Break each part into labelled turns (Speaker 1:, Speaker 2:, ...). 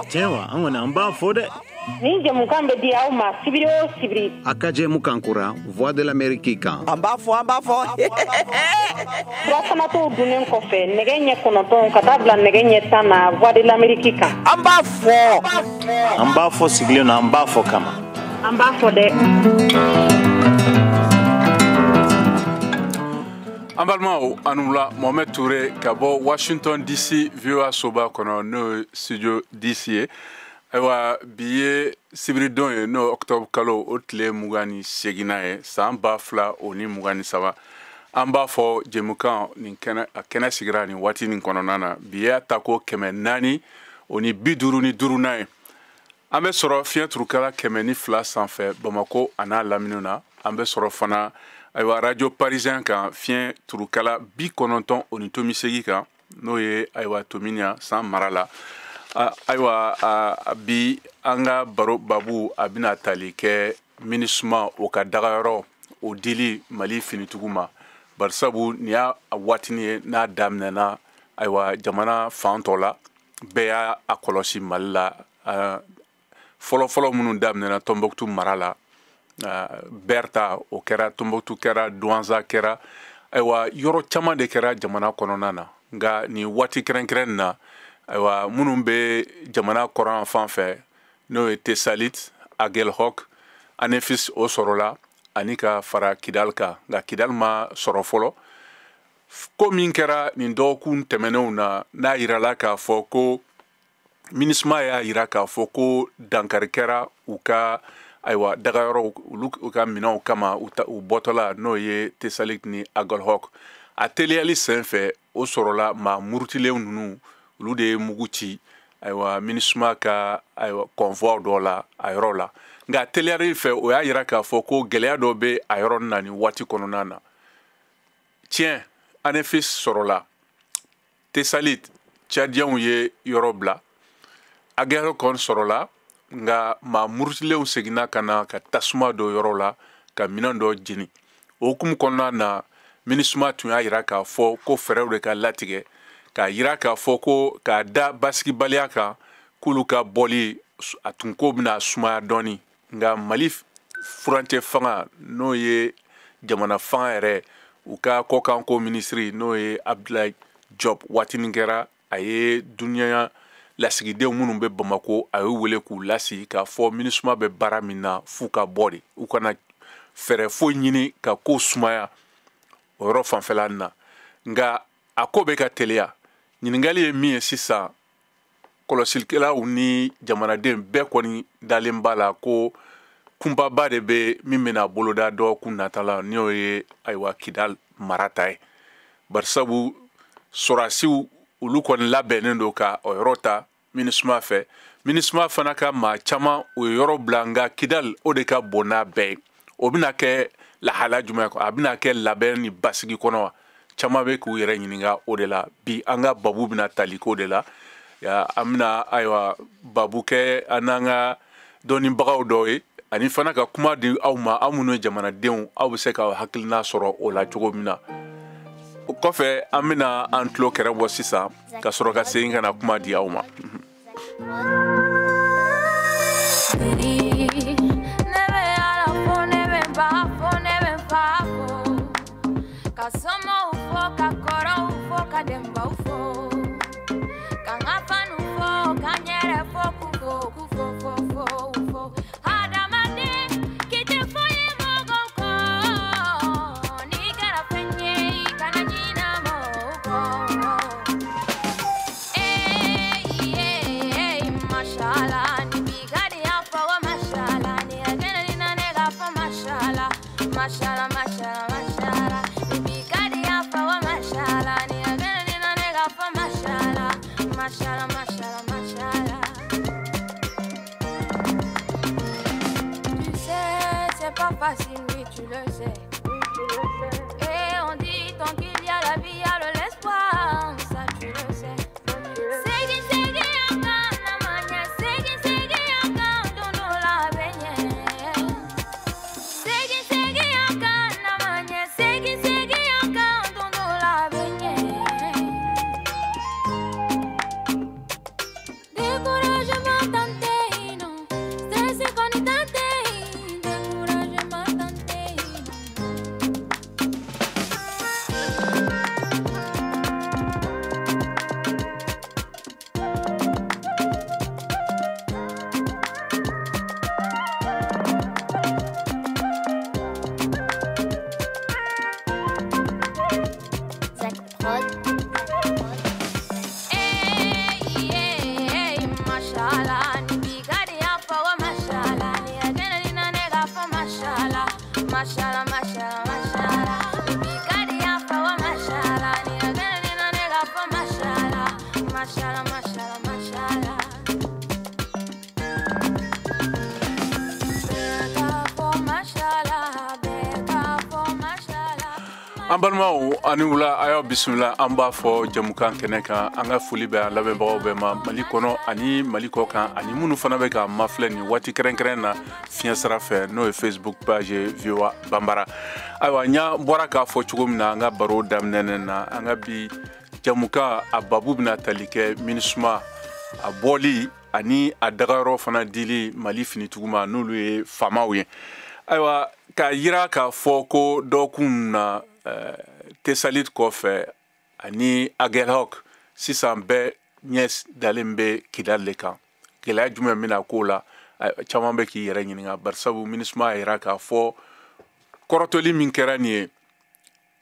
Speaker 1: Cewa an wani an ba fo de.
Speaker 2: Ni jamukan be di awma sibiri o sibiri.
Speaker 1: Akaje mukankura Voix de l'Amérique kan.
Speaker 3: An b'a fɔ.
Speaker 2: Surafana to dunnen kɔfɛ nɛgɛ ɲɛ 9 ka taa bila nɛgɛ ɲɛ 10 na Voix de l'Amérique kan.
Speaker 3: An b'a fɔ.
Speaker 1: An b'a fɔ sigilen na an b'a fɔ kama.
Speaker 2: An b'a fɔ dɛ.
Speaker 4: An balimaw anula Mohamed Touré ka bɔ Washington DC VOA soba kɔnɔ n'o studio DC ye. Ayiwa bi ye sibiridon ye n'o octobre kalo o tile 28 ye san 2023 an b'a fɔ jɛmukan nin kɛnɛ sigira nin waati nin kɔnɔna na bi ye ta ko 400 o ni 55 na ye an bɛ sɔrɔ fiɲɛ turukala 102 sanfɛ Bamako a n'a laminiw na an bɛ sɔrɔ fana ayiwa radio parisien kan fiɲɛ turukala 90 o ni tomi segi kan n'o ye ayiwa Tominia san mara la ayiwa bi an ka baro babu a bɛna tali kɛ MINUSMA o ka dagayɔrɔ o dili Mali finitigiw ma barisabu nin y'a waatinin ye n'a daminɛna ayiwa jamana fan tɔ la bɛɛ y'a kɔlɔsi Mali la fɔlɔfɔlɔ minnu daminɛna Tombouctou mara la Berta o kɛra Tombouctou kɛra Douentza kɛra ayiwa yɔrɔ caman de kɛra jamana kɔnɔna na nka nin waati kɛrɛnkɛrɛn na ayiwa minnu bɛ jamana kɔrɔn fan fɛ n'o ye Tessalit Aguelhok Anefis o sɔrɔla ani ka fara Kidal kan nka Kidal ma sɔrɔ fɔlɔ ko min kɛra nin dɔgɔkun tɛmɛnenw na n'a yirala k'a fɔ ko MINUSMA y'a yira k'a fɔ ko dankari kɛra u ka ayiwa dagayɔrɔ olu ka minɛnw kama u bɔtɔla n'o ye Tessalit ni Aguelhok a teliyali senfɛ o sɔrɔla maa murutilen ninnu olu de ye mugu ci ayiwa MINUSMA ka ayiwa convoi dɔ la a yɔrɔ la nka teliyali fɛ o y'a yira k'a fɔ ko gɛlɛya dɔ bɛ a yɔrɔ na nin waati kɔnɔna na tiɲɛ Anefis sɔrɔla Tessalit Tchadiens ye yɔrɔ bila Aguelhok sɔrɔla nka maa murutilenw seginna ka na ka tasuma dɔ yɔrɔ la ka minɛn dɔ jeni o hukumu kɔnɔna na MINUSMA tun y'a yira k'a fɔ ko fɛɛrɛw de ka latigɛ k'a yira k'a fɔ ko k'a da basigibaliya kan k'olu ka bɔli a tun ko bɛna sumaya dɔɔni nka Mali furancɛ fanga n'o ye jamana fanga yɛrɛ u ka kɔkanko minisiri n'o ye Abdoulaye Diop waatinin kɛra a ye duniya lasigidenw minnu bɛ Bamako a y'u wele k'u lasigi k'a fɔ MINUSMA bɛ baara min na f'u ka bɔ de u kana fɛɛrɛ foyi ɲini ka ko sumaya o yɔrɔ fanfɛla na nka a ko bɛ ka teliya ɲininkali ye min ye sisan kɔlɔsilikɛlaw ni jamanaden bɛɛ kɔni dalen b'a la ko kunbaba de bɛ min bɛna boloda dɔgɔkun natala n'o ye ayiwa Kidal marata ye barisabu sɔrɔdasiw olu kɔni labɛnnen don ka o yɔrɔ ta MINUSMA fɛ MINUSMA fana ka maa caman o ye yɔrɔ bila nka Kidal o de ka bon n'a bɛɛ ye o bɛna kɛ lahala jumɛn a bɛna kɛ labɛn ni basigi kɔnɔ wa caman bɛ k'u yɛrɛ ɲininka o de la bi an ka babu bɛna tali k'o de la an bɛna ayiwa babu kɛ an n'an ka dɔnnibagaw dɔw ye ani fana ka kuma di aw ma aw minnu ye jamanadenw aw bɛ se ka hakilina sɔrɔ o la cogo min na o kɔfɛ an bɛna an tulo kɛrɛ bɔ sisan ka sɔrɔ ka segin ka na kuma di aw ma.
Speaker 3: Mashallah, mashallah, mashallah. Bigadi apa wa mashallah. Ni agana ni na nega pa mashallah. Mashallah, mashallah, mashallah. Bega po mashallah, bega po mashallah.
Speaker 4: Ambalmao ani wula ayo bismillah amba fo jamukan keneka anga fuli be labɛnbagaw bɛ ma Mali kɔnɔ ani Mali kɔ kan ani minnu fana bɛ ka mafilɛ ni waati kɛrɛnkɛrɛn na fiɲɛ sira fɛ n'o ye Facebook page VOA Bambara ayiwa nya bɔra k'a fɔ cogo min na an ka baro daminɛ na an ka bi jamukan a babu bɛna tali kɛ MINUSMA a bɔli ani a dagayɔrɔ fana dili Mali finituguma n'olu ye faamaw ye ayiwa ka yira k'a fɔ ko dɔgɔkun na Tesalit kɔfɛ ani Aguelhok sisan bɛɛ ɲɛ dalen bɛ Kidali le kan gɛlɛya jumɛn bɛna k'o la caman bɛ k'i yɛrɛ ɲininka barisabu MINUSMA a yira k'a fɔ kɔrɔtɔli min kɛra nin ye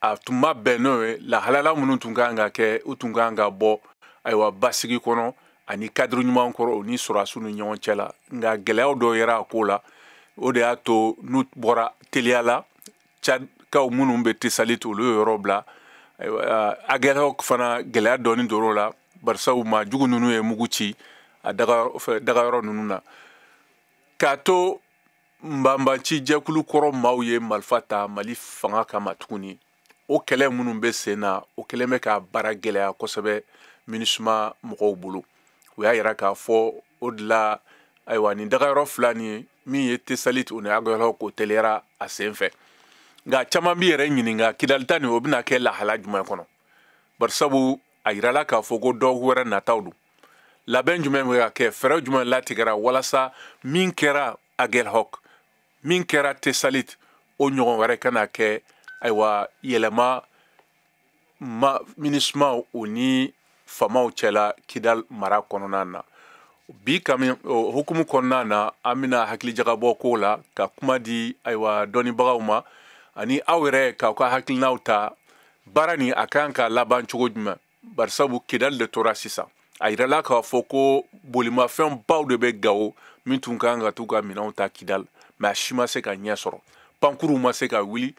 Speaker 4: a tun ma bɛn n'o ye lahalala minnu tun kan ka kɛ u tun kan ka bɔ ayiwa basigi kɔnɔ ani kadiri ɲuman kɔrɔ o ni sɔrɔdasiw ni ɲɔgɔn cɛ la nka gɛlɛyaw dɔw yera a ko la o de y'a to n'u bɔra teliya la kaw minnu bɛ Tesalit olu ye yɔrɔ bila Aguelhok fana gɛlɛya dɔɔni dor'o la barisabu maa jugu ninnu ye mugu ci a dagayɔrɔ ninnu na k'a to nbanbanci jɛkulu kɔrɔ maaw ye marifa ta Mali fanga kama tuguni o kɛlɛ minnu bɛ sen na o kɛlen bɛ ka baara gɛlɛya kosɛbɛ MINUSMA mɔgɔw bolo u y'a yira k'a fɔ o de la ayiwa nin dagayɔrɔ fila nin ye min ye Tesalit o ni Aguelhok o teliyara a sen fɛ nka caman bi yɛrɛ ɲininka Kidali ta nin o bɛna kɛ lahala jumɛn kɔnɔ barisabu a yirala k'a fɔ ko dɔgɔkun wɛrɛ nataw don labɛn jumɛn bɛ ka kɛ fɛɛrɛ jumɛn latigɛra walasa min kɛra Aguelhok min kɛra Tesalit o ɲɔgɔn wɛrɛ kana kɛ ayiwa yɛlɛma MINUSMA o ni faamaw cɛla Kidali mara kɔnɔna na bi kami hukumu kɔnɔna na an bɛna hakilijagabɔ ko la ka kuma di ayiwa dɔnnibagaw ma ani aw yɛrɛ k'aw ka hakilinaw ta baara ni a kan ka laban cogo jumɛn barisabu Kidali de tora sisan a yirala k'a fɔ ko bolimafɛn baw de bɛ Gawo min tun kan ka t'u ka minɛnw ta Kidali mɛ a si ma se ka ɲɛ sɔrɔ pankuruw ma se ka wuli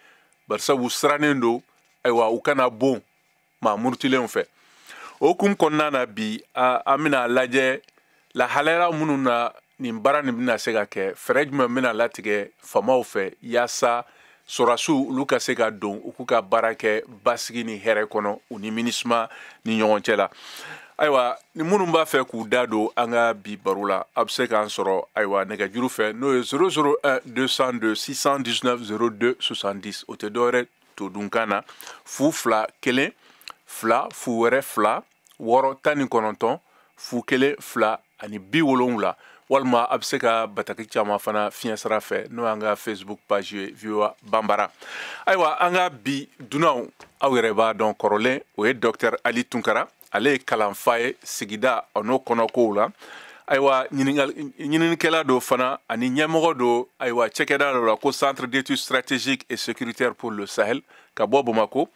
Speaker 4: barisabu sirannen don ayiwa u kana bon maa murutilenw fɛ o hukumu kɔnɔna na bi an bɛna lajɛ lahalaya minnu na nin baara nin bɛna se ka kɛ fɛɛrɛ jumɛn bɛna latigɛ faamaw fɛ yaasa sɔrɔdasiw olu ka se ka don u k'u ka baara kɛ basigi ni hɛrɛ kɔnɔ u ni MINUSMA ni ɲɔgɔn cɛ la ayiwa ni minnu b'a fɛ k'u da don an ka bi baro la a bɛ se k'an sɔrɔ ayiwa nɛgɛjuru fɛ n'o ye 001 202 619 02 70 o tɛ dɔwɛrɛ to dunkan na 2 1 2 0 2 6 19 0 1 2 ani 70 walima a bɛ se ka bataki caman fana fiɲɛ sira fɛ n'o y'an ka Facebook page ye VOA Bambara ayiwa an ka bi dunaw aw yɛrɛ b'a dɔn kɔrɔlen o ye Dr Ali Tunkara ale ye kalanfa ye sigida o n'o kɔnɔkow la ayiwa ɲininikɛla do fana ani ɲɛmɔgɔ do ayiwa cɛkɛda dɔ la ko Centre d'études stratégiques et sécuritaires pour le Sahel ka bɔ Bamako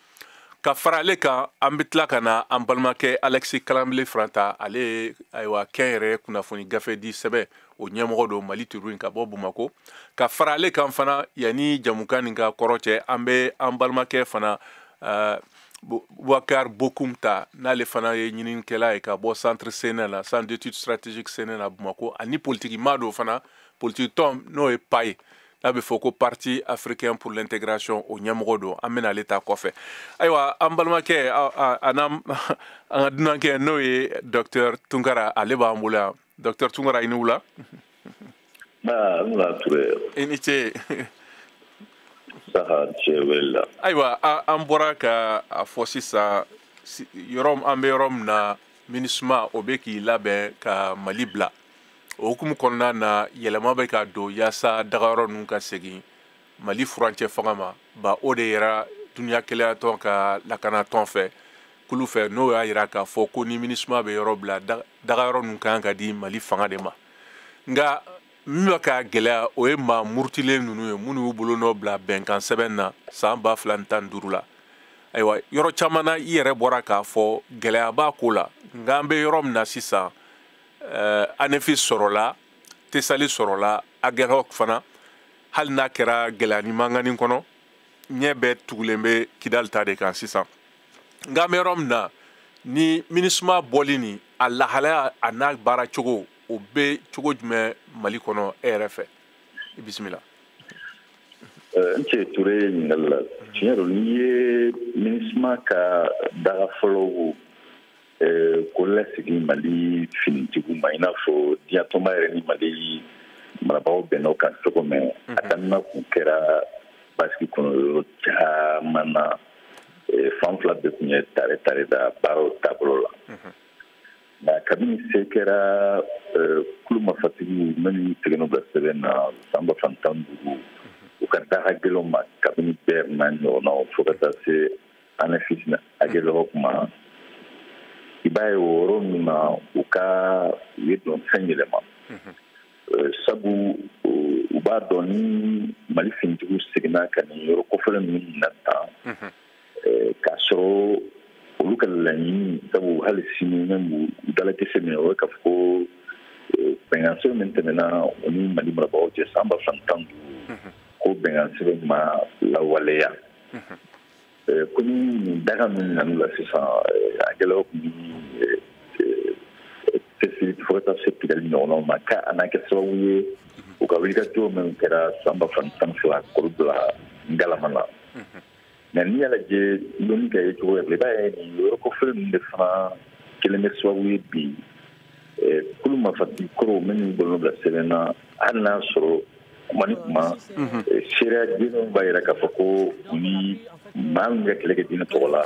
Speaker 4: ka fara ale kan an bɛ tila ka na an balimakɛ Alexis Kalanbile Franta ale ye ayiwa kɛnyɛrɛye kunnafoni gafe di sɛbɛ o ɲɛmɔgɔ do Mali turu in ka bɔ Bamako ka fara ale kan fana yanni jamukan nin ka kɔrɔ cɛ an bɛ an balimakɛ fana Boubacar Bokoum ta n'ale fana ye ɲininikɛla ye ka bɔ Centre CNL la Centre d'études stratégiques CNL la Bamako ani politiki maa do fana politiki tɔn n'o ye PAI n'a bɛ fɔ ko Parti africain pour l'intégration o ɲɛmɔgɔ do an bɛna ale ta kɔfɛ ayiwa an balimakɛ an ka dunankɛ n'o ye Dr Tunkara ale b'an bolo yan Dr Tunkara i ni wula i ni ce ayiwa an bɔra ka a fɔ sisan an bɛ yɔrɔ min na MINUSMA o bɛ k'i labɛn ka Mali bila o hukumu kɔnɔna na yɛlɛma bɛ ka don yaasa dagayɔrɔ ninnu ka segin Mali furancɛ fanga ma ba o de yɛrɛ duniya keleyatɔn ka lakanatɔn fɛ kulu fɛ n'o y'a yira k'a fɔ ko ni MINUSMA bɛ yɔrɔ bila dagayɔrɔ ninnu kan ka di Mali fanga de ma nka min bɛ ka gɛlɛya o ye maa murutilen ninnu ye minnu y'u bolo nɔ bila bɛnkan sɛbɛn na san 2015 la ayiwa yɔrɔ caman na I yɛrɛ bɔra k'a fɔ gɛlɛya b'a ko la nka an bɛ yɔrɔ min na sisan ANEFI sɔrɔla TESALI sɔrɔla AGEROC fana hali n'a kɛra gɛlɛya ni mankanni kɔnɔ ɲɛ bɛɛ tugulen bɛ KIDAL ta de kan sisan nka an bɛ yɔrɔ min na ni MINUSMA bɔli nin a lahalaya a n'a baara cogo o bɛ cogo jumɛn Mali kɔnɔ e yɛrɛ fɛ i bisimila.
Speaker 5: N cɛ Ture ɲininkali la tiɲɛ don n'i ye MINUSMA ka daga fɔlɔw ko lasigi Mali finitigiw ma i n'a fɔ diɲɛtɔnba yɛrɛ ni Mali marabagaw bɛnna kan cogo min a daminɛ kun kɛra basigi kɔnɔ yɔrɔ caman na fan fila bɛɛ kun ye tare da baaraw taabolo la nka kabini se kɛra kulumafatigiw minnu tigɛn'u bila sɛbɛn na san 2015 u ka daga gɛlɛnw ma kabini bɛɛ n'a ɲɔgɔnnaw fo ka taa se ANEFI AGEROC ma i b'a ye o yɔrɔ ninnu na u ye dɔn fɛn yɛlɛma sabu u b'a dɔn ni Mali finitigiw seginna ka nin yɔrɔ kɔfɛla ninnu na tan k'a sɔrɔ olu ka laɲini sabu hali sini même u dalakisɛ min o ye k'a fɔ ko bɛnkan sɛbɛn min tɛmɛna o ni Mali marabagaw cɛ san 2015 ko bɛnkan sɛbɛn ma lawaleya ko ni nin daga min nana la sisan AGEROC ni TESALI fo ka taa se KIDAL ɲɔgɔnnaw ma ka a n'a kɛ sababu ye u ka wulikajɔ min kɛra san 2012 k'olu bila ngalama la mais n'i y'a lajɛ dɔnni ka ye cogo yɛrɛ la i b'a ye nin yɔrɔ kɔfɛla ninnu de fana kelen bɛ sababu ye bi kulumafati kɔrɔw minnu bɔlen bila sɛbɛn na hali n'a sɔrɔ kuma ni kuma seereya diinɛw b'a jira k'a fɔ ko u ni maa min ka kɛlɛ kɛ diinɛ tɔgɔ la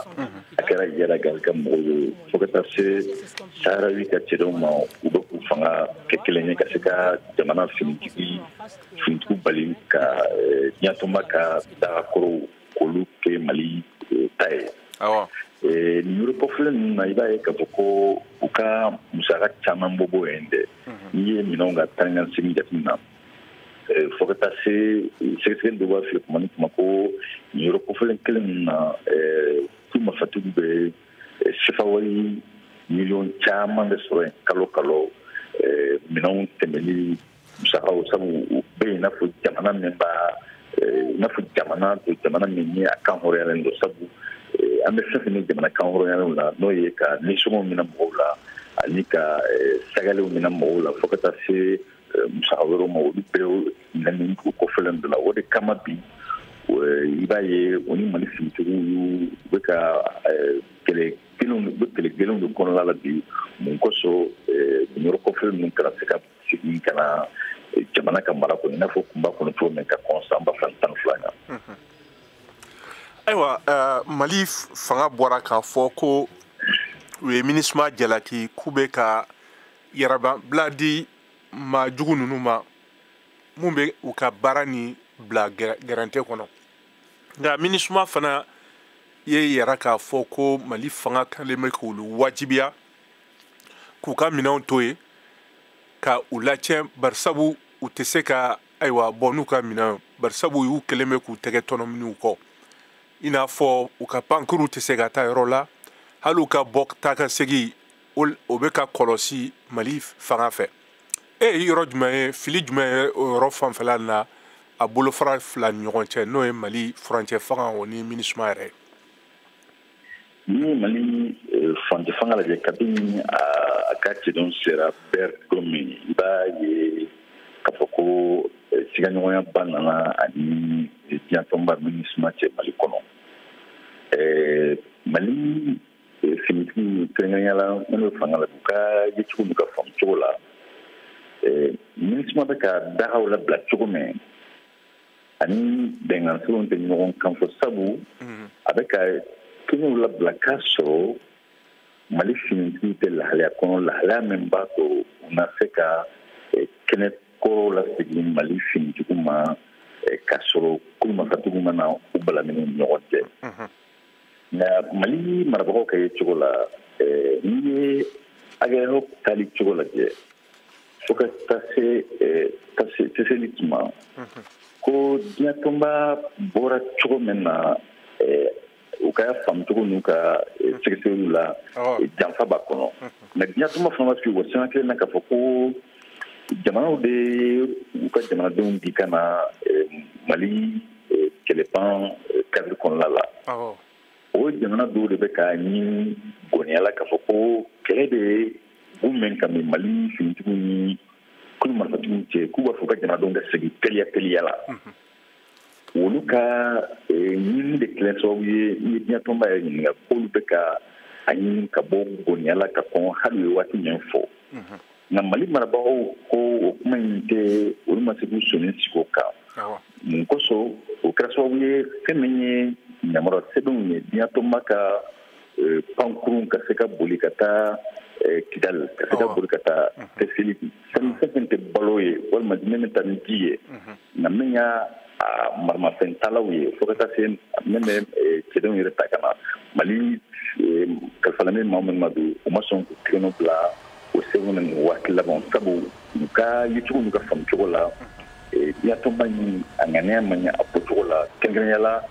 Speaker 5: a kɛra yɛrɛ ka mɔgɔw ye fo ka taa se saharawi ka cɛdenw ma u bɛ k'u fanga kɛ kelen ye ka se ka jamana finitigiw bali ka diɲɛtɔnba ka dagakɔrɔw k'olu kɛ Mali ta ye nin yɔrɔ kɔfɛla ninnu na i b'a ye k'a fɔ ko u ka musaka caman bɔ yen dɛ n'i ye minɛnw ka taa ni ka segin jateminɛ fo ka taa se sɛgɛsɛgɛli dɔ b'a fɛ kuma ni kuma ko nin yɔrɔ kɔfɛlen kelen ninnu na kulumafatigiw bɛ sifawari miliyɔn caman bɛ sɔrɔ yen kalo kalo minɛnw tɛmɛli musakaw sabu u bɛ yen i n'a fɔ jamana min b'a i n'a fɔ jamana min ni a kan hɔrɔnyalen don sabu an bɛ fɛn fɛn ni jamana kan hɔrɔnyalenw la n'o ye ka nisɔngɔw minɛ mɔgɔw la ani ka sagalew minɛ mɔgɔw la fo ka taa se musaka wɛrɛw ma olu bɛɛ minɛni o kɔfɛlen dɔ la o de kama bi i b'a ye o ni Mali finitigiw bɛ ka kɛlɛ gɛlɛnw de kɔnɔna la bi mun kosɔn nin yɔrɔ kɔfɛlen ninnu kana se ka segin ka na jamana ka mara kɔnɔ i n'a fɔ kun b'a kɔnɔ cogo min ka kɔn san 2012 ɲa.
Speaker 4: Ayiwa Mali fanga bɔra k'a fɔ ko u ye MINUSMA jalaki k'u bɛ ka yɛrɛbila di maa jugu ninnu ma mun bɛ u ka baara ni bila gɛrɛntɛ kɔnɔ nka MINUSMA fana ye yɛrɛ k'a fɔ ko Mali fanga kɛlen bɛ k'olu wajibiya k'u ka minɛnw to yen ka u lacɛn barisabu u tɛ se ka ayiwa bɔ n'u ka minɛnw barisabu y'u kɛlen bɛ k'u tɛgɛ tɔnɔminiw kɔ i n'a fɔ u ka pankuru tɛ se ka taa yɔrɔ la hali u ka bɔ taa ka segin o bɛ ka kɔlɔsi Mali fanga fɛ yɔrɔ jumɛn ye fili jumɛn ye o yɔrɔ fanfɛla na a bolofara fila ni ɲɔgɔn cɛ n'o ye Mali furancɛ fanga o ni MINUSMA yɛrɛ
Speaker 5: ni ye Mali furancɛ fanga lajɛ kabini a ka cɛdenw sera bɛɛ don min i b'a ye k'a fɔ ko sigaɲɔgɔnya ba nana ani diɲɛtɔnba MINUSMA cɛ Mali kɔnɔ Mali finitigiw kɛrɛnkɛrɛnnenya la minnu bɛ fanga la u ka ye cogo min ka faamu cogo la MINUSMA bɛ ka dagaw labila cogo min ani bɛnkan sɛbɛnw tɛ ɲɔgɔn kan fɔ sabu a bɛ ka kɛnɛw labila k'a sɔrɔ Mali finitigiw tɛ lahalaya kɔnɔ lahalaya min b'a to u na se ka kɛnɛ kɔrɔw lasegin Mali finitigiw ma k'a sɔrɔ kulumafatigiw mana u balamini ni ɲɔgɔn cɛ nka Mali marabagaw ka ye cogo la n'i ye AGEROC taali cogo lajɛ fo ka taa se TESALI tuma ko diɲɛtɔnba bɔra cogo min na o ka faamu cogo n'u ka sɛgɛsɛgɛliw la janfa b'a kɔnɔ mɛ diɲɛ tuma fana ma sigi o sɛnɛ kelen na k'a fɔ ko jamanaw de u ka jamanadenw di ka na mali kɛlɛpan kadiri kɔnɔna la o jamana dɔw de bɛ ka ɲini gɔniya la k'a fɔ ko kɛlɛ de u mɛn ka min mali finitigiw ni kulu marifatigiw cɛ k'u b'a fɔ ka jamanadenw ka segin teliya la olu ka ɲini de kɛlɛ sababu ye ni diɲɛ tɔnba yɛrɛ ɲininka k'olu bɛ ka a ɲini ka bɔ gɔniya la ka kɔn hali ye waati ɲɛ fɔ nka mali marabagaw ko o kuma in tɛ olu ma se k'u sɔnni sigi o kan mun kosɔn o kɛra sababu ye fɛn min ye ɲamarɔ sɛbɛnw ye diɲɛ tɔnba ka pankurun ka se ka boli ka taa kidali ka se ka boli ka taa tɛsili fɛn tɛ balo ye walima min bɛ taa ni ji ye nka min y'a maramafɛn talaw ye fo ka taa se min bɛ cɛdenw yɛrɛ ta ka na mali kalifala min maa minnu ma don u ma sɔn k'u tigɛnɔ bila o sɛbɛn ni waati laban sabu u ka yecogo n'u ka faamucogo la diɲɛ tɔnba in a ŋaniya ma ɲɛ a bɔcogo la kɛrɛnkɛrɛnya la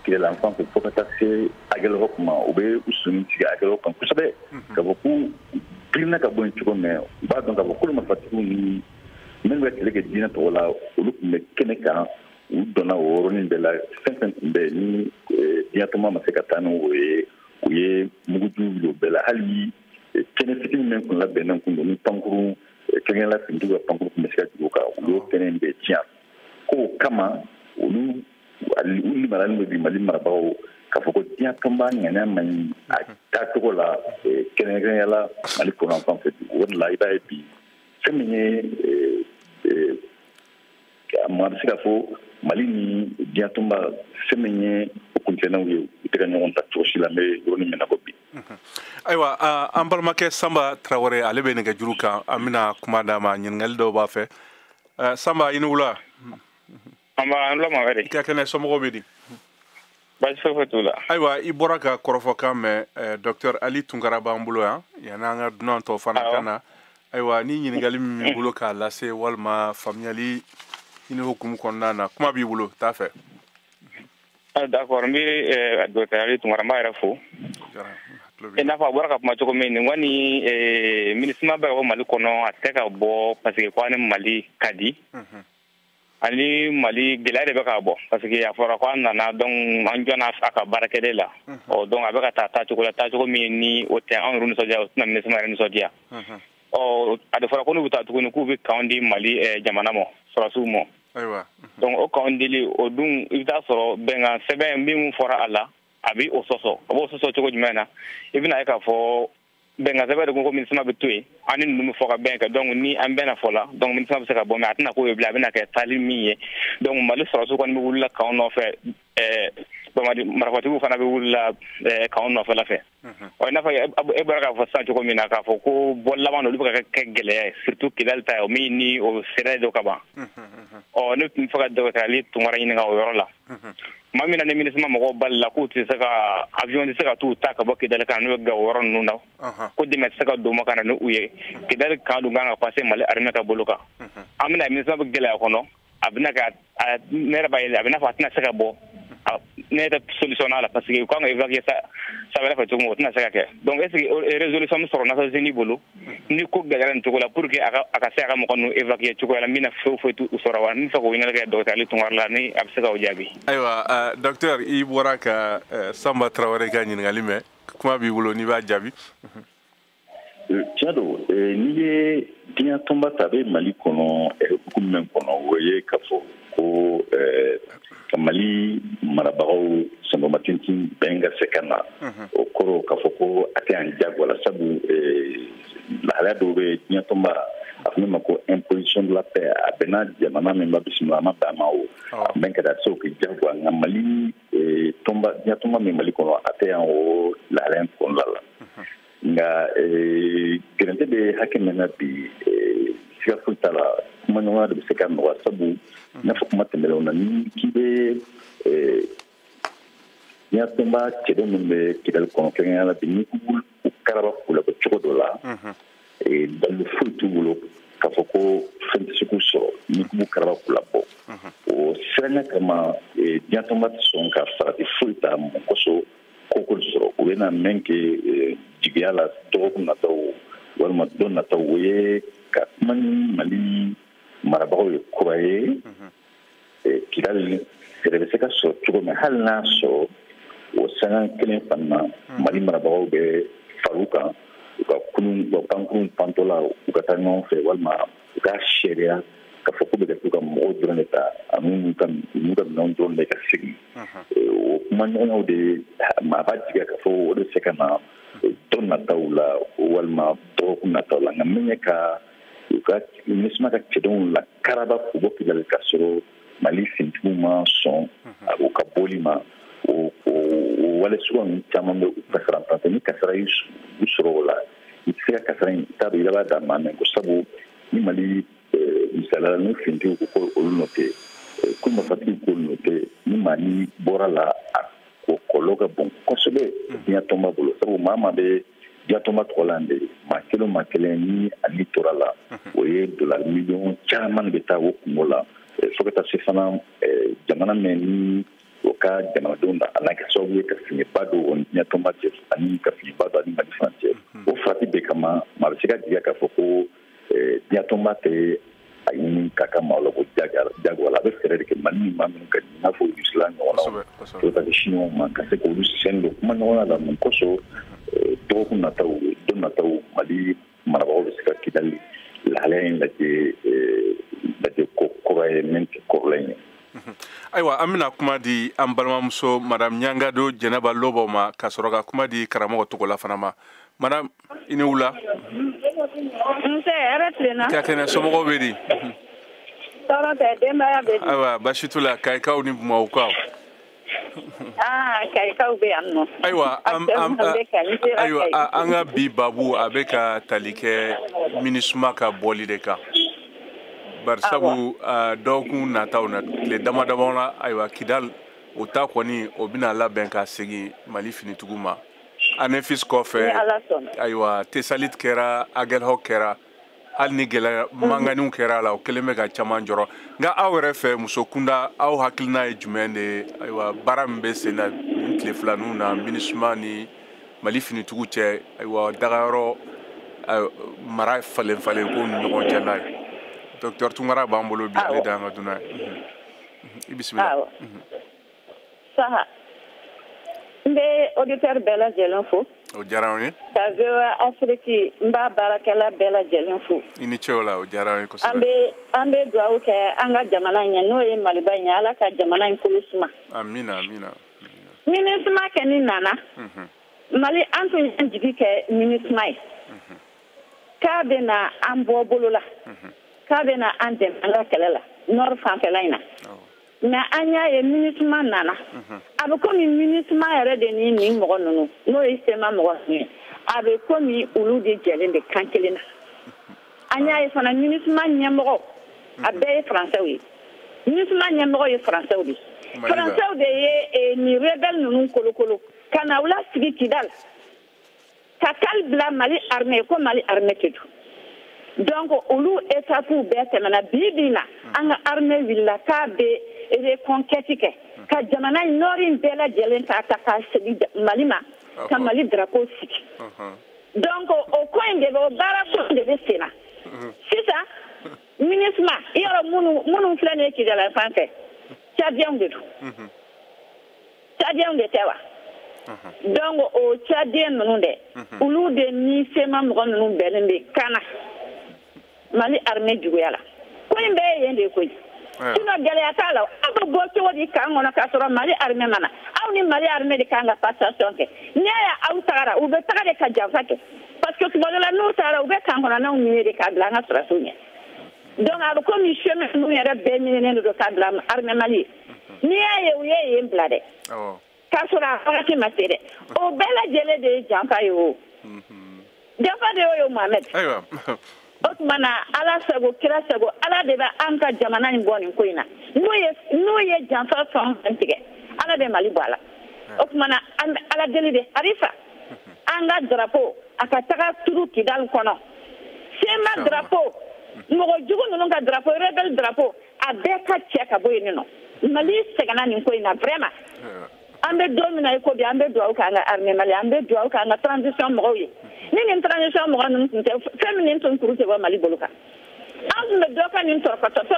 Speaker 5: kɛlɛla fan fɛ fo ka taa se agɛlɛyɔrɔ kuma u bɛ u sɔnni sigi agɛlɛyɔrɔ kan kosɛbɛ ka fɔ k'u girinna ka bɔ yen cogo mɛn u b'a dɔn k'a fɔ k'olu marifatigiw ni minnu bɛ kɛlɛ kɛ diinɛ tɔgɔ la olu tun bɛ kɛnɛ kan u donna o yɔrɔnin bɛɛ la fɛn fɛn tun bɛ ni diɲɛ tɔnba ma se ka taa ni o ye muguju wuli o bɛɛ la hali kɛnɛ fitinin min kun labɛnnen kun don ni pankuru kɛrɛnkɛrɛnla finitigiw ka pankuru tun bɛ se ka jigin o kan olu y'o kɛnɛ in bɛɛ tiɲɛ k'o kama olu limaralen bɛ bi mali marabagaw k'a fɔ ko diɲɛ tɔnba ŋaniya ma ɲi a taacogo la kɛrɛnkɛrɛnya la mali kɔnɔ fan fɛ o de la i b'a ye bi fɛn min ye maa bɛ se k'a fɔ mali ni diɲɛ tɔnba fɛn min ye o kuntɛnɛw ye u tɛ ka ɲɔgɔn ta cogo si la n bɛ yɔrɔnin min na ko bi.
Speaker 4: Ayiwa an balimakɛ Sanba Tarawele ale bɛ nɛgɛjuru kan an bɛna kuma d'a ma ɲininkali dɔw b'a fɛ Sanba i ni wula.
Speaker 6: An lama wɛrɛ.
Speaker 4: I ka kɛnɛ somɔgɔw bɛ di.
Speaker 6: Baasi foyi t'u la.
Speaker 4: Ayiwa i bɔra ka kɔrɔfɔkan mɛn Dr Ali Tunkara b'an bolo yan yanni an ka dunan tɔw fana ka na ayiwa ni ɲininkali min b'i bolo k'a lase walima faamuyali ɲini hukumu kɔnɔna na kuma b'i bolo t'a fɛ.
Speaker 6: D'accord n bɛ Dr Ali Tunkara n b'a yɛrɛ fo. I n'a fɔ a bɔra ka kuma cogo min nin kɔni MINUSMA bɛ ka bɔ Mali kɔnɔ a tɛ ka bɔ parce que ko ani Mali ka di. Ani Mali gɛlɛya de bɛ ka bɔ parce que a fɔra ko an nana donc an jɔnna a ka baarakɛden la donc a bɛ ka taa taacogo la taacogo min ni o tɛ anw yɛrɛ nisɔndiya o tɛna MINUSMA yɛrɛ nisɔndiya a de fɔra ko n'u bɛ taa tuguni k'u bɛ kanw di Mali jamana ma sɔrɔsiw ma donc o kanw dili o dun i bɛ taa sɔrɔ bɛnkan sɛbɛn min fɔra a la a bɛ o sɔsɔ a b'o sɔsɔ cogo jumɛn na i bɛna ye k'a fɔ bɛnkan sɛbɛn de ko MINUSMA bɛ to yen ani ninnu bɛ fɔ ka bɛn kɛ donc ni an bɛnna fɔ la donc MINUSMA bɛ se ka bɔ mais a tɛna k'o ye bilen a bɛna kɛ taali min ye donc Mali sɔrɔsiw kɔni bɛ wulila kanw nɔfɛ marifatigiw fana bɛ wulila kanw nɔfɛla fɛ i n'a fɔ e bɔra k'a fɔ sisan cogo min na k'a fɔ ko bɔ laban olu bɛ ka kɛ gɛlɛya ye surtout Kidali ta o min ni o sera dɔ ka ban ne tun bɛ fɛ ka Dr Ali Tunkara ɲininka o yɔrɔ la maa min na ni MINUSMA mɔgɔw bali la k'u tɛ se ka avion tɛ se ka t'u ta ka bɔ Kidali kan n'u ye Gawo yɔrɔ ninnu na ko dɛmɛ tɛ se ka don ma ka na n'u ye Kidali kan dun kan ka passer Mali armée ka bolo kan an bɛna MINUSMA bɛ gɛlɛya kɔnɔ a bɛna ka ne yɛrɛ b'a ye a bɛ n'a fɔ a tɛna se ka bɔ ne yɛrɛ solution n'a la parce que u kan ka évacuer sa wɛrɛ fɛ cogo min o tɛna se ka kɛ donc est ce que résolution min sɔrɔ Nations Unies bolo ni ko gɛlɛyara nin cogo la pour que a ka se a ka mɔgɔ ninnu évacuer cogoya la min na foyi foyi t'u sɔrɔ wa n bɛ fɛ k'o ɲininkali kɛ Dr Ali Tunkara la ni a bɛ se k'o jaabi.
Speaker 4: Ayiwa docteur i bɔra ka Sanba Tarawele ka ɲininkali mɛn kuma b'i bolo n'i b'a jaabi.
Speaker 5: Tiɲɛ don n'i ye diɲɛ tɔnba ta a bɛ Mali kɔnɔ hukumu min kɔnɔ o ye k'a fɔ ko ka Mali marabagaw sɔngɔma tintin bɛn ka se ka na o kɔrɔ k'a fɔ ko a tɛ yan jagoya la sabu lahalaya dɔw bɛ diɲɛ tɔnba a fɔ min ma ko imposition de la paix a bɛnna jamana min ba bisimila a ma bɛn a ma o a bɛn ka taa se o kɛ jagoya nka Mali diɲɛ tɔnba min Mali kɔnɔ a tɛ yan o lahalaya in kɔnɔna la nka gɛrɛntɛ bɛ hakɛ min na bi siga foyi t'a la kuma ɲɔgɔnya de bɛ se ka nɔgɔya sabu i n'a fɔ kuma tɛmɛnenw na ni k'i bɛ diɲɛ tɔnba cɛden minnu bɛ Kidali kɔnɔ kɛrɛnkɛrɛnya la bi ni k'u karaba k'u la cogo dɔ la dalu foyi t'u bolo k'a fɔ ko fɛn tɛ se k'u sɔrɔ ni k'u karaba k'u la bɔ o siranya kama diɲɛ tɔnba tɛ sɔn ka farati foyi ta mun kosɔn bɛ na min kɛ jigiya la dɔgɔkun nataw walima don nataw o ye ka kuma ni Mali marabagaw ye kura ye Kidali fɛɛrɛ bɛ se ka sɔrɔ cogo min hali n'a sɔrɔ o sanga kelen fana Mali marabagaw bɛ far'u kan u ka pankurun pantɔla u ka taa ɲɔgɔn fɛ walima u ka sariya ka fɔ k'u bɛ kɛ k'u ka mɔgɔw dɔrɔn de ta ani n'u ka minɛnw dɔrɔn de ka sigi o kuma ɲɔgɔnyaw de maa b'a jigiya ka fɔ o de se ka na don nataw la walima dɔgɔkun nataw la nka min ye ka u ka MINUSMA ka cɛdenw la karaba k'u bɔ Kidali ka sɔrɔ Mali finitigiw ma sɔn u ka bɔli ma o wale suguya ninnu caman bɛ u kasara tantɛ ni kasara y'u sɔrɔ o la i tɛ se ka kasara in t'a dɔn i b'a d'a ma mɛ ko sabu ni Mali misaliyala ni finitigiw ko olu nɔ tɛ ko masatigiw ko olu nɔ tɛ ni Mali bɔra la o kɔlɔlɔ ka bon kosɛbɛ diɲɛ tɔnba bolo sabu maa maa bɛ diɲɛ tɔnba tɔgɔ la de maa kelen ni ani tora la o ye $1 miliyɔn caman de bɛ taa o kungo la fo ka taa se fana jamana min ni o ka jamanadenw da a n'a kɛ sababu ye ka fiɲɛba don o diɲɛ tɔnba cɛ ani ka fiɲɛba don ani Mali fana cɛ o farati bɛɛ kama maa bɛ se ka jigiya k'a fɔ ko diɲɛ tɔnba tɛ a ɲini k'a ka maa la ko jagoya la a bɛ fɛɛrɛ de kɛ Mali ni maa minnu ka i n'a fɔ Rusila ɲɔgɔnnaw dɔw ta kɛ Siniwaw ma ka se k'olu sɛni don kuma ɲɔgɔnya la mun kosɔn dɔgɔkun nataw don nataw Mali marabagaw bɛ se ka Kidali lahalaya in lajɛ ko kɔrɔ ye min tɛ kɔrɔlen ye.
Speaker 4: Ayiwa an bɛna kuma di an balimamuso Madame Ɲangado Jɛnɛba Lɔbɔ ma ka sɔrɔ ka kuma di karamɔgɔ Togola fana ma. Madame i ni wula.
Speaker 2: Nse hɛrɛ tilenna.
Speaker 4: Ka kɛnɛ somɔgɔw bɛ di.
Speaker 2: Tɔɔrɔ tɛ denbaya bɛ di.
Speaker 4: Ayiwa basi t'u la Kayikaw ni Bamakɔkaw.
Speaker 2: Kayikaw bɛ yan nɔ.
Speaker 4: Ayiwa an ka bi babu a bɛ ka tali kɛ MINUSMA ka bɔli de kan. Bari sabu dɔgɔkun nataw na tile damadama na ayiwa Kidali o ta kɔni o bɛna labɛn ka segin Mali finitigiw ma. ANEFIS kɔfɛ ayiwa Tesalit kɛra Agelhɔk kɛra hali ni gɛlɛya manganiw kɛra a la o kelen bɛ ka caman jɔrɔ nka aw yɛrɛ fɛ muso kunda aw hakilina ye jumɛn de ye ayiwa baara min bɛ sen na nin tile filaninw na MINUSMA ni Mali finitigiw cɛ ayiwa dagayɔrɔ mara falen-falen ko ni ɲɔgɔn cɛ n'a ye Docteur Tunkara b'an bolo bi ale d'an ka dunan ye i bisimila.
Speaker 2: Saha n bɛ auditeur bɛɛ lajɛlen fo.
Speaker 4: O diyara an ye.
Speaker 2: Ka VOA Afrique n b'a baarakɛla bɛɛ lajɛlen fo.
Speaker 4: I ni ce o la o diyara an ye kosɛbɛ.
Speaker 2: An bɛ dugawu kɛ an ka jamana in ye n'o ye Maliba in ye Ala ka jamana in kolo suma.
Speaker 4: Amina amina.
Speaker 2: MINUSMA kɛni nana Mali an tun y'an jigi kɛ MINUSMA ye k'a bɛ na an bɔ bolo la k'a bɛ na an dɛmɛ an ka kɛlɛ la Nord fanfɛla in na. Mais an y'a ye MINUSMA nana a bɛ komi MINUSMA yɛrɛ de ni nin mɔgɔ ninnu n'o ye SEMA mɔgɔ ninnu ye a bɛ komi olu de jɛlen de kan kelen na an y'a ye fana MINUSMA ɲɛmɔgɔ a bɛɛ ye Français ye MINUSMA ɲɛmɔgɔ ye Français de Français de ye nin rebelle ninnu kolokolo ka na u lasigi Kidali ka kali bila Mali armée ko Mali armée tɛ don donc olu étapes bɛɛ tɛmɛna bi bi na an ka armée wulila k'a bɛ reconquête kɛ ka jamana in nord in bɛɛ lajɛlen ta k'a segin Mali ma ka Mali drapeau sigi donc o ko in de bɛ o baara ko de bɛ sen na sisan MINUSMA i yɔrɔ minnu filɛ nin ye Kidali fan fɛ Tchadiens de don Tchadiens de tɛ wa donc o Tchadien ninnu dɛ olu de ni SEMA mɔgɔ ninnu bɛnnen bɛ kana Mali armée juguya la ko in bɛɛ ye yen de koyi sinon gɛlɛya t'a la aw bɛ bɔ cogo di kan kɔnɔ k'a sɔrɔ Mali armée mana aw ni Mali armée de kan ka passation kɛ n'i y'a aw tagara u bɛ taga de ka janfa kɛ parce que tuma dɔ la n'u tagara u bɛ kan kɔnɔnaw ɲini de k'a bila an ka sɔrɔsiw ɲɛ donc a bɛ komi chemin ninnu yɛrɛ bɛɛ ɲininen de don k'a bila armée Mali ye n'i y'a ye u ye yen bila dɛ k'a sɔrɔ a wagati ma se dɛ o bɛɛ lajɛlen de ye janfa ye o janfa de y'o ye Mohamed. O tuma na Ala sago kira sago Ala de bɛ an ka jamana in bɔ nin ko in na n'u ye janfa fɛn o fɛn tigɛ Ala bɛ Mali bɔ a la o tuma na an bɛ Ala deli de Arifa an ka drapeau a ka taga turu Kidali kɔnɔ SEMA drapeau mɔgɔ jugu ninnu ka drapeau rebelle drapeau a bɛɛ ka cɛ ka bɔ yen nɔ Mali sɛgɛnna nin ko in na vraiment ambe domina ko bi ambe do ka nga arme mali ambe do ka nga transition mo yi ni transition mo non tinte féminine ton kurute ba mali boluka azme do ka ni torkota ko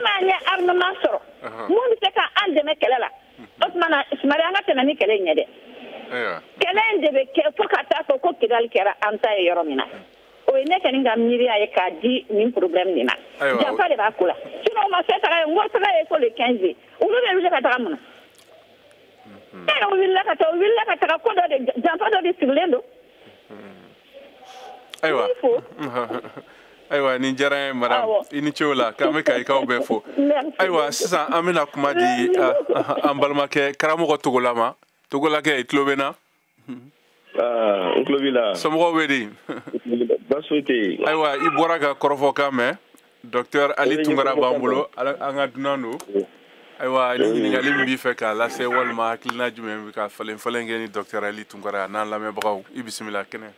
Speaker 2: ma nya arme ma soro mo ni se ka ande me kelela osmana ismari anga tena ni kele nyede kele ndebe ke fokata ko kidal kera anta yoromina o ine kan nga miri ay ka di ni problème dina ja pa de ba kula sino ma se ta ngo tra ko le 15 o be be ka ta mun o willa ka ta ko do de ja pa do de silendo
Speaker 4: aywa ni jara madam ini chola kame kai ka obefo aywa sisa amina kuma di ambalma ke karamo ko togola ke itlobena
Speaker 7: Unclovila.
Speaker 4: Somo wedi.
Speaker 7: Baswete.
Speaker 4: Aywa ibora ga korofo kame Dr Ali Tungara Bambulo anga dunano. Aywa ni ngali mbi feka la se wal ma hakilina jume ka falen ngeni Dr Ali Tungara nan la me bagaw ibismillah kene.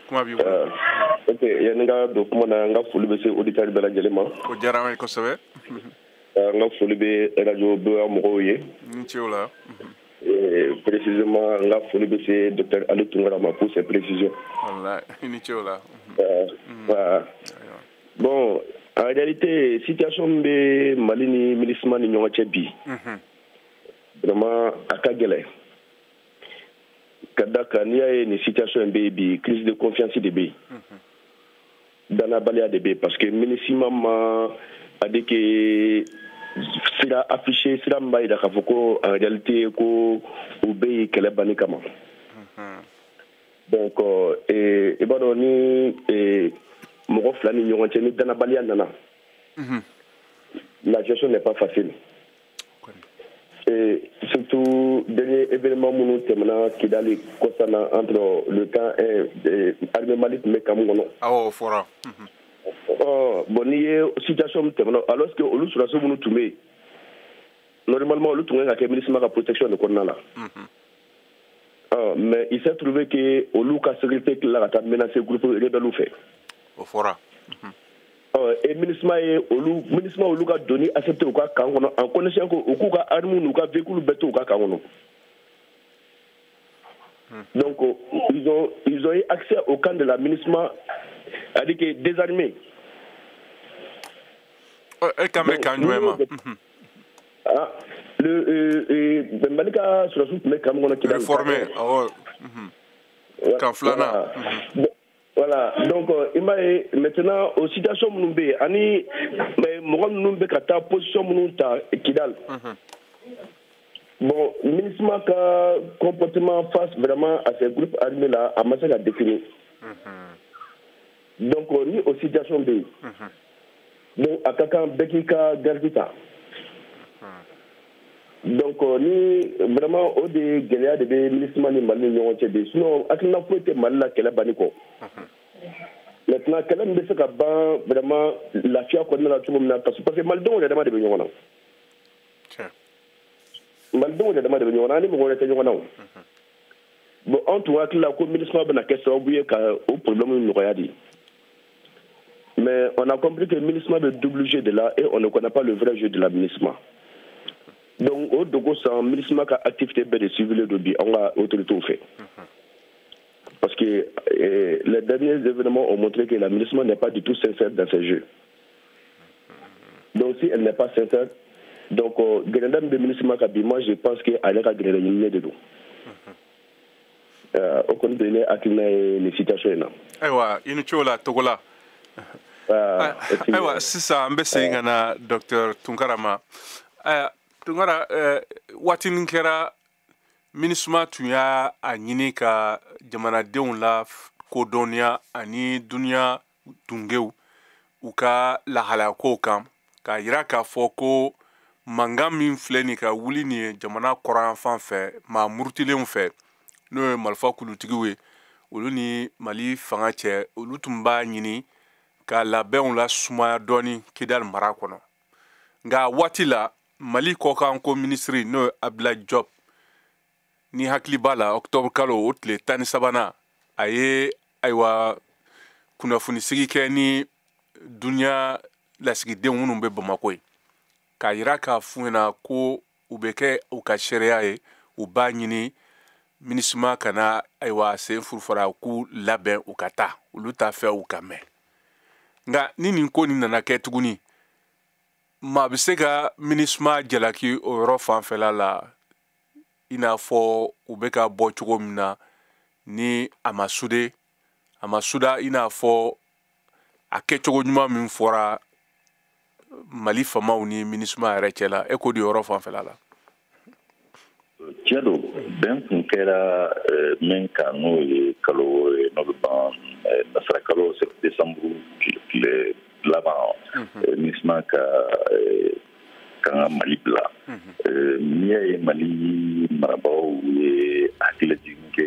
Speaker 4: Kuma bi
Speaker 7: ok nga do kuma na nga fulu be se auditeur bela jelema
Speaker 4: ko jarama ko sabe
Speaker 7: nga fulu be radio be mo ye
Speaker 4: nchiola
Speaker 7: précisément nga fulu be se Dr Ali Tungara ma pour ses précisions
Speaker 4: wallahi nchiola
Speaker 7: bon en réalité situation be malini ministre ni nyonga chebi vraiment akagele kadaka ni a une situation baby crise de confiance de B dans la balia de B parce que ministre a dit que sera affiché sera mbaï da kafoko en réalité ko obéi kele banikama donc et bado ni mo flani nyonte ni dans la balia nana la gestion n'est pas facile. Et surtout, dernier événement monumental qui est allé entre le camp et l'armée malienne mais Cameroun.
Speaker 4: Ah oh, fora.
Speaker 7: Bon, il y a une situation alors que au lieu de se faire tourner, normalement le tourner avec le ministre de la protection de Cornala. Mais il s'est trouvé que au lieu de la sécurité qui l'a menacé le groupe rebelle fait.
Speaker 4: Au fora.
Speaker 7: Et le ministre a donné accepté au cas en connaissant qu'au cas armé ou cas véhicule béton au cas donc ils ont eu accès au camp de la ministre a dit que désarmé.
Speaker 4: Et quand même
Speaker 7: le Malika sur la soute mais Cameroun qui
Speaker 4: l'a formé. Kanflana.
Speaker 7: Voilà, donc maintenant, aux situations Mounoumbe, Ani, mais Mounoumbe, Kata, position Mounouta, Kidal. Bon, le ministre a comportement face vraiment à ces groupes armés-là, à Massa a défini. Donc, ni aux situations B. Donc, à Kakan, Bekika, Gardita. Donc, ni vraiment, au des guerriers de ministres ni Mali, sinon, à qui n'a pas été mal là, qu'elle a bannico. Maintenant, quand même, c'est vraiment la fière qu'on a tout le monde parce que Maldon est demandé de venir. Maldon est demandé de venir. On a dit bon, en tout cas, la commission a question au problème de dit. Mais on a compris que le ministre est double jeu de là et on ne connaît pas le vrai jeu de l'administration. Donc, au Dogo, c'est un ministre qui a activité de suivre le lobby. On a autorité fait. Parce que les derniers événements ont montré que l'administration n'est pas du tout sincère dans ces jeux. Donc, si elle n'est pas sincère, donc, Grenadam de ministre Makabi, moi, je pense qu'elle a gagné de nous. Au compte de les situations.
Speaker 4: Aywa, inichola Togola. Aywa, sisa mbese ngana Dr. Tungarama. Tungara, watin kera minisma tuya a ɲini ka jamanadenw la kodɔnniya ani duniya tungew u ka lahalakow kan k'a yira k'a fɔ ko mankan min filɛ nin ka wuli nin ye jamana kɔrɔyanfan fɛ maa murutilenw fɛ n'o ye marifa kulutigiw ye olu ni mali fanga cɛ olu tun b'a ɲini ka labɛnw la sumaya dɔɔni Kidal mara kɔnɔ nka waati la mali kɔkan ko minisiri n'o ye Abdoulaye Diop ni hakili b'a la octobre kalo o tile 13 a ye aywa kunnafoni sigi kɛ ni duniya lasigidenw minnu bɛ Bamako ye k'a yira k'a f'u ɲɛna ko u bɛ kɛ u ka sariya ye u b'a ɲini MINUSMA kana ayiwa sen furufara ku labɛn u ka taa olu t'a fɛ u ka mɛn nka ni nin ko nin nana kɛ tuguni maa bɛ se ka MINUSMA jalaki o yɔrɔ fanfɛla la i n'a fɔ u bɛ ka bɔ cogo min na ni a ma suda i n'a fɔ a kɛcogo ɲuman min fɔra Mali famaw ni MINUSMA yɛrɛ cɛla e ko di yɔrɔ fanfɛla la
Speaker 5: tiɲɛ don bɛn kun kɛra min kan n'o ye kalo n'o bɛ ban nasara kalo desanburu tile laban MINUSMA ka kan ka Mali bila n'i y'a ye Mali marabagaw ye hakililajigin kɛ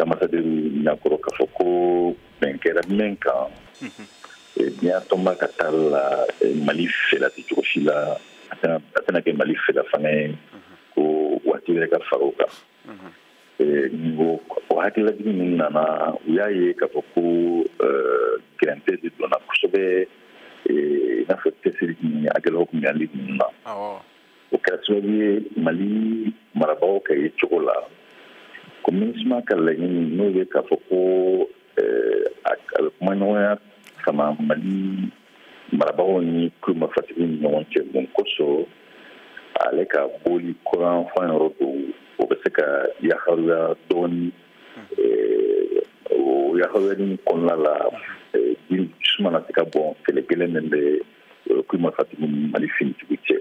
Speaker 5: ambassadeur ɲakɔrɔ k'a fɔ ko bɛn kɛra min kan n'i y'a tɔnba ka taa la Mali fɛla tɛ cogo si la a tɛna kɛ Mali fɛla fana ye ko waati wɛrɛ ka fara o kan o hakililajigin min nana u y'a ye k'a fɔ ko gɛrɛntɛ de donna kosɛbɛ i n'a fɔ cɛsiri ni hakililaw tun bɛ hali ninnu na o kɛra sababu ye Mali marabagaw ka ye cogo la ko MINUSMA ka laɲini n'o ye k'a fɔ ko a bɛ kumaɲɔgɔnya sama Mali marabagaw ni kulomafatigi ni ɲɔgɔn cɛ mun kosɔn ale ka boli kuran fan yɔrɔ don o bɛ se ka yaharuya dɔɔni o yaharuyali kɔnɔna la jiri suma na se ka bɔn kɛlɛ gɛlɛn min bɛ kulomafatigi ni Mali finitigiw cɛ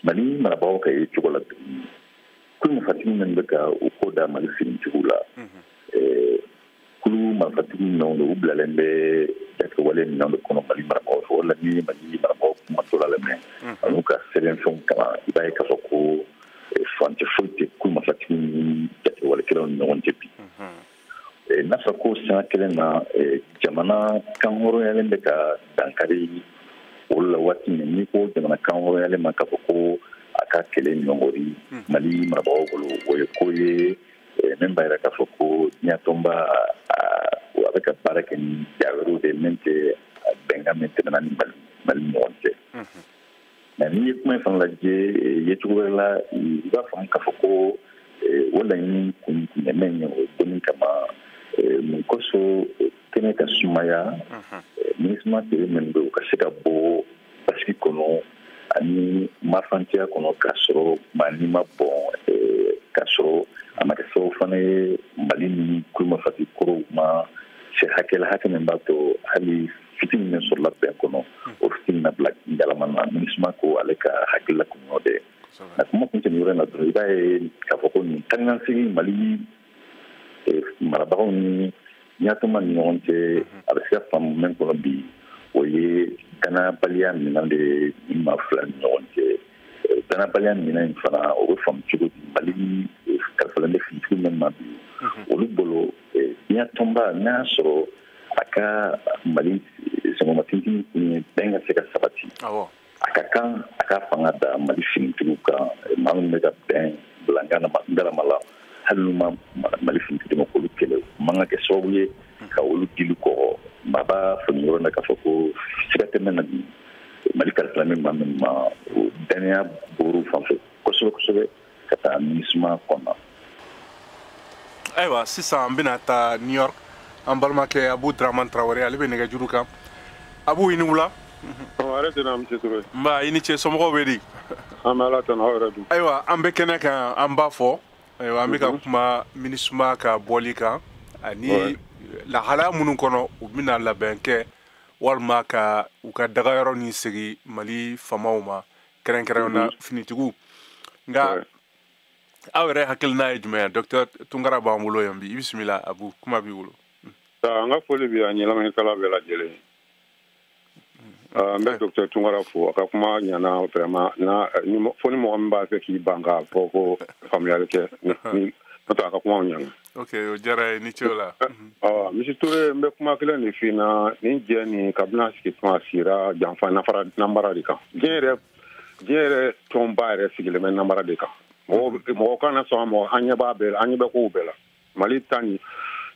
Speaker 5: Mali marabagaw ka ye cogo la kulomafatigi min bɛ ka o ko da Mali finitigiw la kulu marifatigi minnu don u bilalen bɛ jatewale minnu de kɔnɔ Mali marabagaw fɛ o la ni Mali marabagaw kuma to la lamɛn an'u ka sɛbɛnfɛnw kalan i b'a ye k'a fɔ ko furancɛ foyi tɛ kulu marifatigi ni jatewalekɛlaw ni ɲɔgɔn cɛ bi n'a fɔra ko sanga kelen na jamana kan hɔrɔnyalen bɛ ka dankari olu la waati min n'i ko jamana kan hɔrɔnyalen ma k'a fɔ ko a ka kɛlɛ ɲɔngɔri Mali marabagaw bolo o ye ko ye min b'a jira k'a fɔ ko diɲɛtɔnba a bɛ ka baara kɛ ni ja wɛrɛw de min tɛ bɛnkan min tɛmɛna ni Mali ɲɔgɔn cɛ nka n'i ye kuma in fana lajɛ yecogo wɛrɛ la i b'a faamu k'a fɔ ko o laɲini kun ɲɛmɛ ye o donni kama mun kosɔn kɛnɛ ka sumaya MINUSMA tere min bɛ u ka se ka bɔ basigi kɔnɔ ani marifantiya kɔnɔ k'a sɔrɔ maa n'i ma bɔn k'a sɔrɔ a ma kɛ sababu fana ye Mali ni kulomafati korow ma se hakɛla hakɛ min b'a to hali fitinin min sɔrɔla bɛn kɔnɔ o fitinin na bila galama na MINUSMA ko ale ka hakilila kun y'o de na kuma kun tɛ nin yɔrɔ in na dɔrɔn i b'a ye k'a fɔ ko nin taanikasegin Mali marabagaw ni ɲatuma ni ɲɔgɔn cɛ a bɛ se ka faamu min kɔnɔ bi o ye danabaliya minɛn de ni maa fila ni ɲɔgɔn cɛ danabaliya minɛn in fana o bɛ faamu cogo di Mali kalifalen bɛ finitigiw min ma bi olu bolo diɲɛ tɔnba n'a y'a sɔrɔ a ka Mali sɛgɛnnafiɲɛtigi ni bɛn ka se ka sabati a ka kan a ka fanga da Mali finitigiw kan maa min bɛ ka bɛn bila ngalama la hali n'u ma Mali finitigi ma k'olu kɛlɛ o man ka kɛ sababu ye ka olu dili kɔgɔ maa b'a fɔ nin yɔrɔ la k'a fɔ ko siga tɛ mɛn na bi Mali kalifalen maa min ma o daniya bɔr'u fan fɛ kosɛbɛ kosɛbɛ ka taa MINUSMA kɔnɔ.
Speaker 4: Ayiwa sisan an bɛna taa New York an balimakɛ Abu Dramane Traoré ale bɛ nɛgɛjuru kan Abu i ni wula.
Speaker 8: Ale tɛna Monsieur Touré.
Speaker 4: Nba i ni ce somɔgɔw bɛ di.
Speaker 8: An bɛ Ala tanu aw yɛrɛ dun.
Speaker 4: Ayiwa an bɛ kɛnɛ kan an b'a fɔ ayiwa an bɛ ka kuma MINUSMA ka bɔli kan ani lahalaya minnu kɔnɔ u bɛna labɛn kɛ walima ka u ka dagayɔrɔ ni segi Mali famaw ma kɛrɛnkɛrɛnnenya na finitigiw nka aw yɛrɛ hakilina ye jumɛn ye Docteur Tunkara b'an bolo yan bi i bisimila Abu kuma b'i bolo.
Speaker 8: An ka foli bɛ yan ɲɛnamɛkɛla bɛɛ lajɛlen n bɛ Docteur Tunkara fo a ka kuma ɲɛna vraiment fo ni mɔgɔ min b'a fɛ k'i ban k'a fɔ ko faamuyali kɛ n'o tɛ a ka kuma ɲɛna. Ok
Speaker 4: o diyara ye ni ce o la.
Speaker 8: Monsieur Touré n bɛ kuma kelen de f'i na nin jɛ nin kabini a sigi tuma sira janfa nanbara de kan diɲɛ yɛrɛ tɔnba yɛrɛ sigilen bɛ nanbara de kan mɔgɔ kana sɔn a ma an ɲɛ b'a bɛɛ la an ɲɛ bɛ kow bɛɛ la Mali ta nin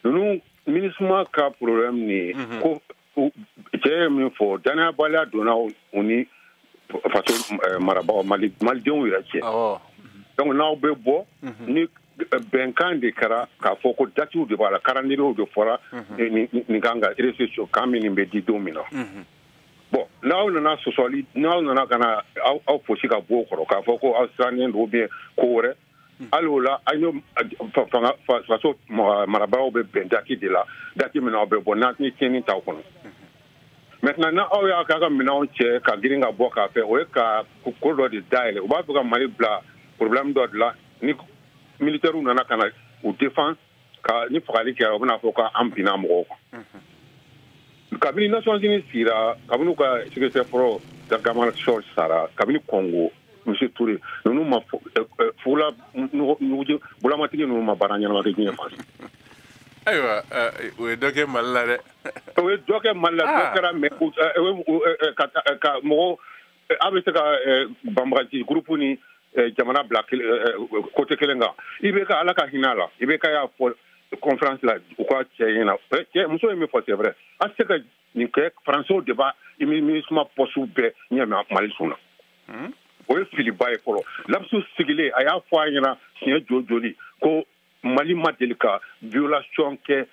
Speaker 8: ninnu MINUSMA ka problème ni ko cɛ ye min fɔ danayabaliya donna u ni faso marabagaw malidenw yɛrɛ cɛ donc n'aw bɛ bɔ ni bɛnkan de kɛra k'a fɔ ko datiw de b'a la calendrier de fɔra nin kan ka réception kan min bɛ di don min na bon n'aw nana sɔsɔli n'aw nana ka na aw fosi ka bɔ o kɔrɔ k'a fɔ ko aw sirannen don ou bien ko wɛrɛ hali o la an ye faso marabagaw bɛ bɛn dati de la dati min na aw bɛ bɔ n'a ni tiɲɛni t'aw kɔnɔ maintenant na aw y'a k'a ka minɛnw cɛ ka girin ka bɔ k'a fɛ o ye ka ko dɔ de dayɛlɛ u b'a fɛ ka Mali bila problème dɔ de la ni militaires nana ka na u défend ka ni fagali kɛra u bɛna fɔ k'an binna mɔgɔw kan kabini Nations Unies sira kabini ka secrétaire fɔlɔ Dramane Shol sara kabini Congo Monsieur Touré ninnu ma fula bulamatigi ninnu ma baara ɲɛnama kɛ diɲɛ fan
Speaker 4: ayiwa o ye dɔ kɛ Mali la dɛ
Speaker 8: o ye dɔ kɛ Mali la dɔ kɛra mais ka mɔgɔ a bɛ se ka banbagaci groupe ni jamana bila côté kelen kan i bɛ ka Ala ka hinɛ la i bɛ ka y'a fɔ conférence la u ka cɛ ɲɛna cɛ muso ye min fɔ c'est vrai a tɛ se ka nin kɛ Français de b'a MINUSMA poste bɛɛ ɲɛma Mali sun na o ye filiba ye fɔlɔ lapsus sigilen a y'a fɔ a ɲɛna siɲɛ joli ko Mali ma deli ka violation kɛ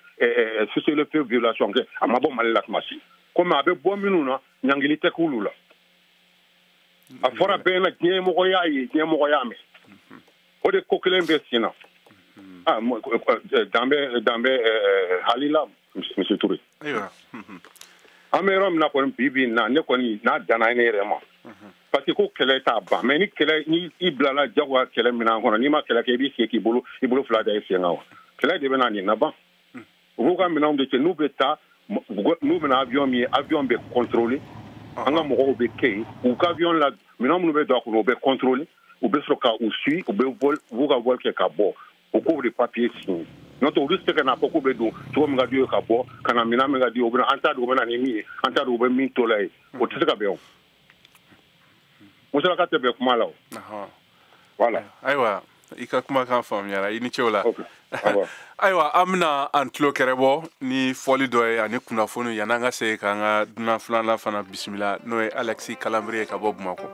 Speaker 8: cessez-le-feu violation kɛ a ma bɔ Mali la tuma si komi a bɛ bɔ minnu na ɲangili tɛ k'olu la a fɔra bɛɛ na diɲɛmɔgɔ y'a ye diɲɛmɔgɔ y'a mɛn o de ko kelen bɛ sen na danbɛ halila Monsieur Touré an bɛ yɔrɔ min na kɔni bi bi na ne kɔni n'a danna ne yɛrɛ ma parce que ko kɛlɛ t'a ban mais ni kɛlɛ ni i bilala jagoya kɛlɛ minɛn kɔnɔ n'i ma kɛlɛ kɛ i b'i sigi k'i bolo fila da i sen kan wa kɛlɛ de bɛ na nin na ban u b'u ka minɛnw de cɛ n'u bɛ taa n'u bɛna avion min ye avion bɛ contrôler an ka mɔgɔw bɛ kɛ yen u ka avion la minɛn minnu bɛ don a kɔnɔ u bɛ contrôler u bɛ sɔrɔ ka u suit u b'u ka vol kɛ ka bɔ u k'o de papier signer n'o tɛ olu tɛ se ka n'a fɔ k'u bɛ don cogo min ka d'u ye ka bɔ ka na minɛn min ka d'u ye u bɛ an t'a dɔn u bɛ na ni min ye an t'a dɔn u bɛ min to la ye o tɛ se ka bɛn o musolaka tɛ bɛn kuma la o voilà
Speaker 4: ayiwa i ka kumakan faamuyara i ni cɛw la ayiwa an bɛna an tulo kɛrɛ bɔ ni fɔli dɔ ye ani kunnafoni yan'an ka se k'an ka dunan filanan fana bisimila n'o ye Alexis Kalambre ye ka bɔ Bamakɔ.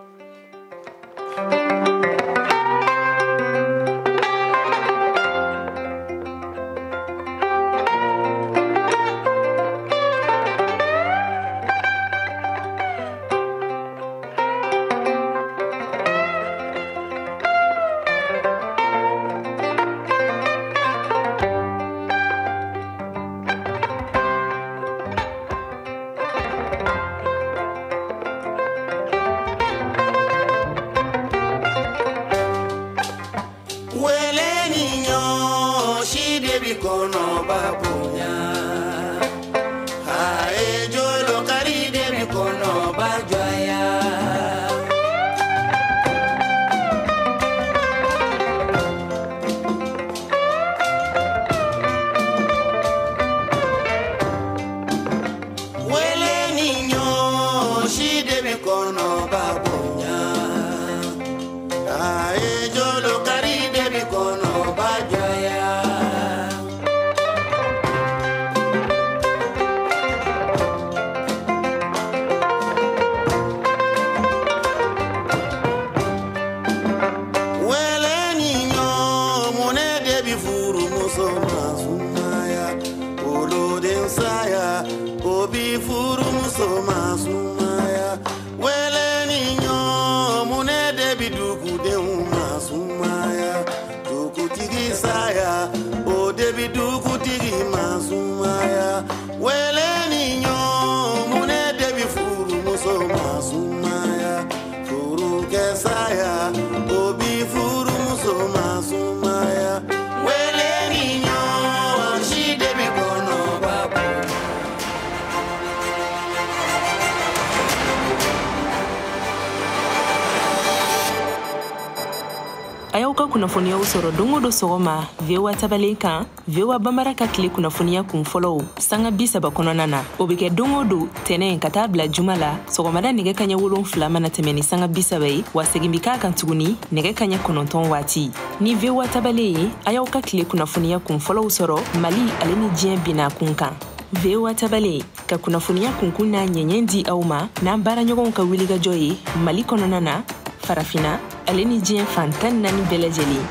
Speaker 9: Kunnafoniya sɔrɔ dongo do sɔgɔma VOA tabalen kan VOA Bambara ka tile kunnafoniya kun fɔlɔw sanga 30 kɔnɔna na o bɛ kɛ dongo do tɛnɛn ka taa bila juma la sɔgɔmada nɛgɛ kaɲɛ 7 mana tɛmɛ ni sanga 30 ye wa segin bi k'a kan tuguni nɛgɛ kaɲɛ 9 waati ni VOA tabalen ye a y'aw ka tile kunnafoniya kun fɔlɔw sɔrɔ Mali ale ni diɲɛ bina kun kan VOA tabalen ka kunnafoniya kunkun n'a ɲɛɲɛ di aw ma n'an baaraɲɔgɔnw ka wulikajɔ ye Mali kɔnɔna na Farafina ale ni diɲɛ fan 14 bɛɛ lajɛlen.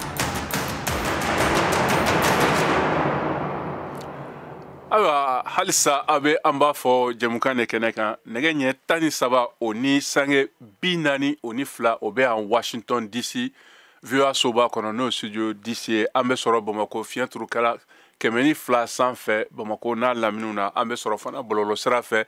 Speaker 4: Awa halisa abe amba fo jamukan ne kɛnɛ kan nɛgɛ ɲɛ 13 o ni sange 40 o ni 2 o bɛ an Washington DC VOA soba kɔnɔ n'o studio DC an bɛ sɔrɔ Bamako fiɲɛturu kala 102 sanfɛ Bamako n'a laminiw na an bɛ sɔrɔ fana bɔlɔlɔ sira fɛ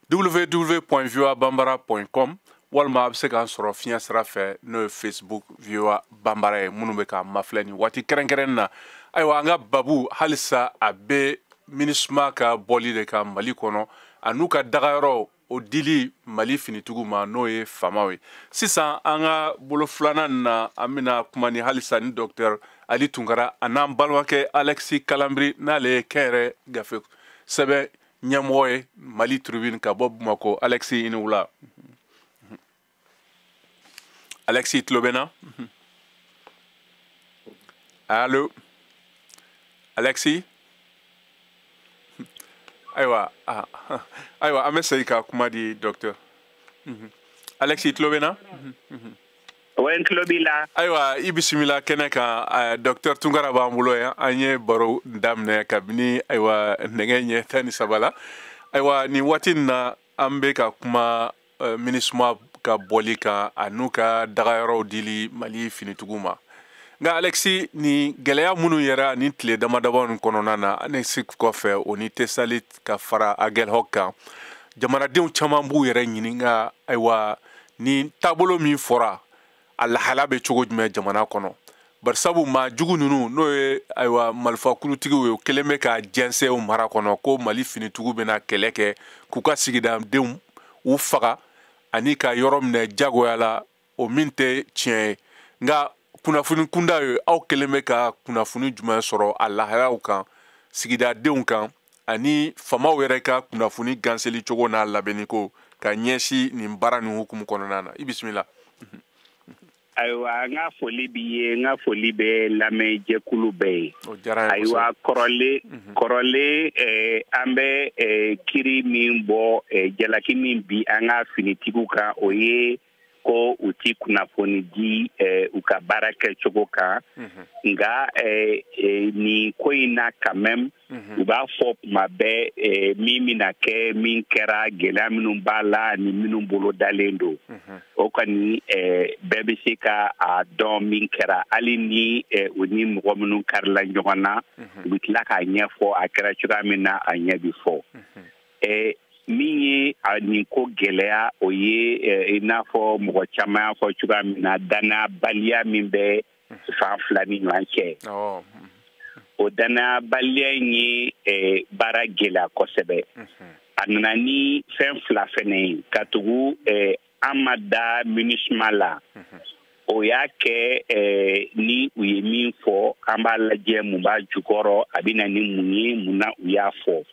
Speaker 4: www.voabambara.com walima a bɛ se k'an sɔrɔ fiɲɛ sira fɛ n'o ye Facebook VOA Bambara ye minnu bɛ k'an mafilɛ ni waati kɛrɛnkɛrɛnnen na ayiwa an ka babu halisa a bɛ MINUSMA ka bɔli de ka Mali kɔnɔ a n'u ka dagayɔrɔ o dili Mali finitigiw ma n'o ye faamaw ye sisan an ka bolo filanan na an bɛna kuma ni halisa ni Dr Ali Tunkara a n'an balimakɛ Alexis Kalambiri n'ale ye kɛnyɛrɛ gafe sɛbɛn ɲɛmɔgɔ ye Mali Tribune ka bɔ Bamako. Alexis i ni wula. Alexis tulo bɛ na? Allo Alexis? Ayiwa an bɛ segin ka kuma di docteur. Alexis tulo bɛ na?
Speaker 10: Oui, n tulo b'i la.
Speaker 4: Ayiwa i bisimila kɛnɛ kan docteur Tunkara b'an bolo yan an ye baro daminɛ kabini ayiwa nɛgɛ ɲɛ 13 la ayiwa nin waati in na an bɛ ka kuma MINUSMA ka bɔli kan a n'u ka dagayɔrɔw dili Mali finitigiw ma nka Alexis ni gɛlɛya minnu yɛrɛ ni tile damadama nin kɔnɔna na ani si kɔfɛ o ni Tesali ka fara Aguelhok kan jamanadenw caman b'u yɛrɛ ɲininka ayiwa ni taabolo min fɔra a lahala bɛ cogo jumɛn jamana kɔnɔ barisabu maa jugu ninnu n'o ye ayiwa marifakulutigiw ye o kelen bɛ ka jɛnsɛnw mara kɔnɔ ko Mali finitigiw bɛna kɛlɛ kɛ k'u ka sigidadenw u faga ani ka yɔrɔ minɛ jagoya la o min tɛ tiɲɛ ye nka kunnafoni kunda ye aw kelen bɛ ka kunnafoni jumɛn sɔrɔ a lahalaw kan sigidadenw kan ani famaw yɛrɛ ka kunnafoni ganseli cogo n'a labɛnni ko ka ɲɛsin nin baara nin hukumu kɔnɔna na i bisimila.
Speaker 10: Ayiwa n ka foli b'i ye n ka foli bɛ lamɛnjɛkulu bɛɛ ye ayiwa kɔrɔlen an bɛ kiri min bɔ jalaki min bi an ka finitigiw kan o ye ko u ti kunnafoni di u ka baara kɛcogo kan nka nin ko in na quand même u b'a fɔ tuma bɛɛ min bɛna kɛ min kɛra gɛlɛya minnu b'a la ani minnu bolo dalen don o kɔni bɛɛ bɛ se ka a dɔn min kɛra hali ni u ni mɔgɔ minnu karila ɲɔgɔn na u bɛ tila k'a ɲɛfɔ a kɛra cogoya min na a ɲɛ bɛ fɔ min ye nin ko gɛlɛya o ye i n'a fɔ mɔgɔ caman y'a fɔ cogoya min na danabaliya min bɛ fan fila ni ɲɔgɔn cɛ o danabaliya in ye baara gɛlɛya kosɛbɛ a nana ni fɛn fila fɛnɛ ye ka tugu an ma da MINUSMA la o y'a kɛ ni u ye min fɔ an b'a lajɛ mun b'a jukɔrɔ a bɛ na ni mun ye mun na u y'a fɔ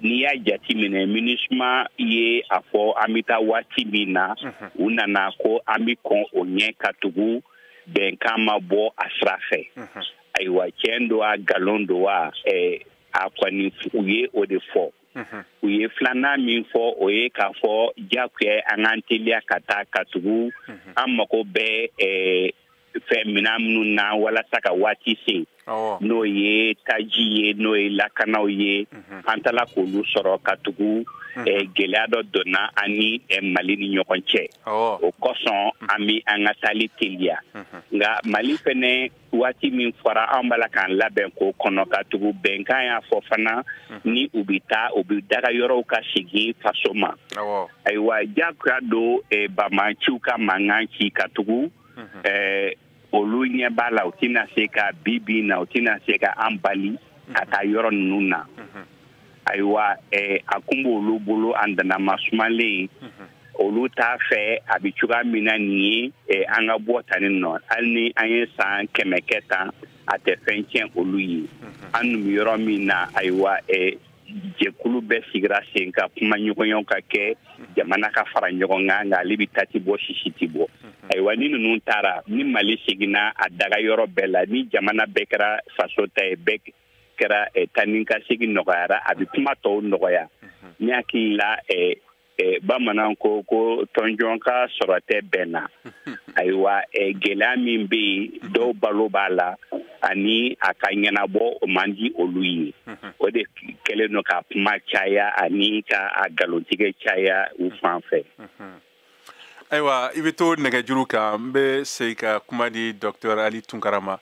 Speaker 10: n'i y'a jate minɛ MINUSMA ye a fɔ an bɛ taa waati min na u nana ko an bɛ kɔn o ɲɛ ka tugu bɛnkan ma bɔ a sira fɛ ayiwa tiɲɛ don a nkalon don wa a kɔni u ye o de fɔ u ye filanan min fɔ o ye k'a fɔ diyagoya an k'an teliya ka taa ka tugu an mago bɛ fɛn minɛn minnu na walasa ka waati se n'o ye taji ye n'o ye lakanaw ye an tala k'olu sɔrɔ ka tugu gɛlɛya dɔ donna ani Mali ni ɲɔgɔn cɛ o kosɔn an bɛ an ka taali teliya nka Mali fɛnɛ waati min fɔra an b'a la k'an labɛn k'o kɔnɔ ka tugu bɛnkan y'a fɔ fana ni u bɛ taa u bɛ daga yɔrɔw ka segin faso ma ayiwa diyagoya don bamaciw ka mankan ci ka tugu olu ɲɛ b'a la u tɛna se ka bi na u tɛna se ka an bali ka taa yɔrɔ ninnu na ayiwa a kun b'olu bolo an danama sumalen olu t'a fɛ a bɛ cogoya min na nin ye an ka bɔ tan ni nɔ hali ni an ye san 100 kɛ tan a tɛ fɛn tiɲɛ olu ye an dun bɛ yɔrɔ min na ayiwa jɛkulu bɛɛ sigira sen ka kuma ɲɔgɔnyaw ka kɛ jamana ka fara ɲɔgɔn kan nka ale bɛ tati bɔ sisi ti bɔ ayiwa ni ninnu taara ni Mali seginna a daga yɔrɔ bɛɛ la ni jamana bɛɛ kɛra faso ta ye bɛɛ kɛra taa ni ka segin nɔgɔyara a bɛ kuma tɔw nɔgɔya ne hakili la bamanan ko tɔnjɔn ka sɔrɔ tɛ bɛn na ayiwa gɛlɛya min bɛ yen dɔw balo b'a la ani a ka ɲɛnabɔ o man di olu ye o de kɛlen don ka kuma caya ani ka a nkalontigɛ caya u fan fɛ.
Speaker 4: Ayiwa i bɛ to nɛgɛjuru kan n bɛ segin ka kuma di Dr Ali Tunkara ma.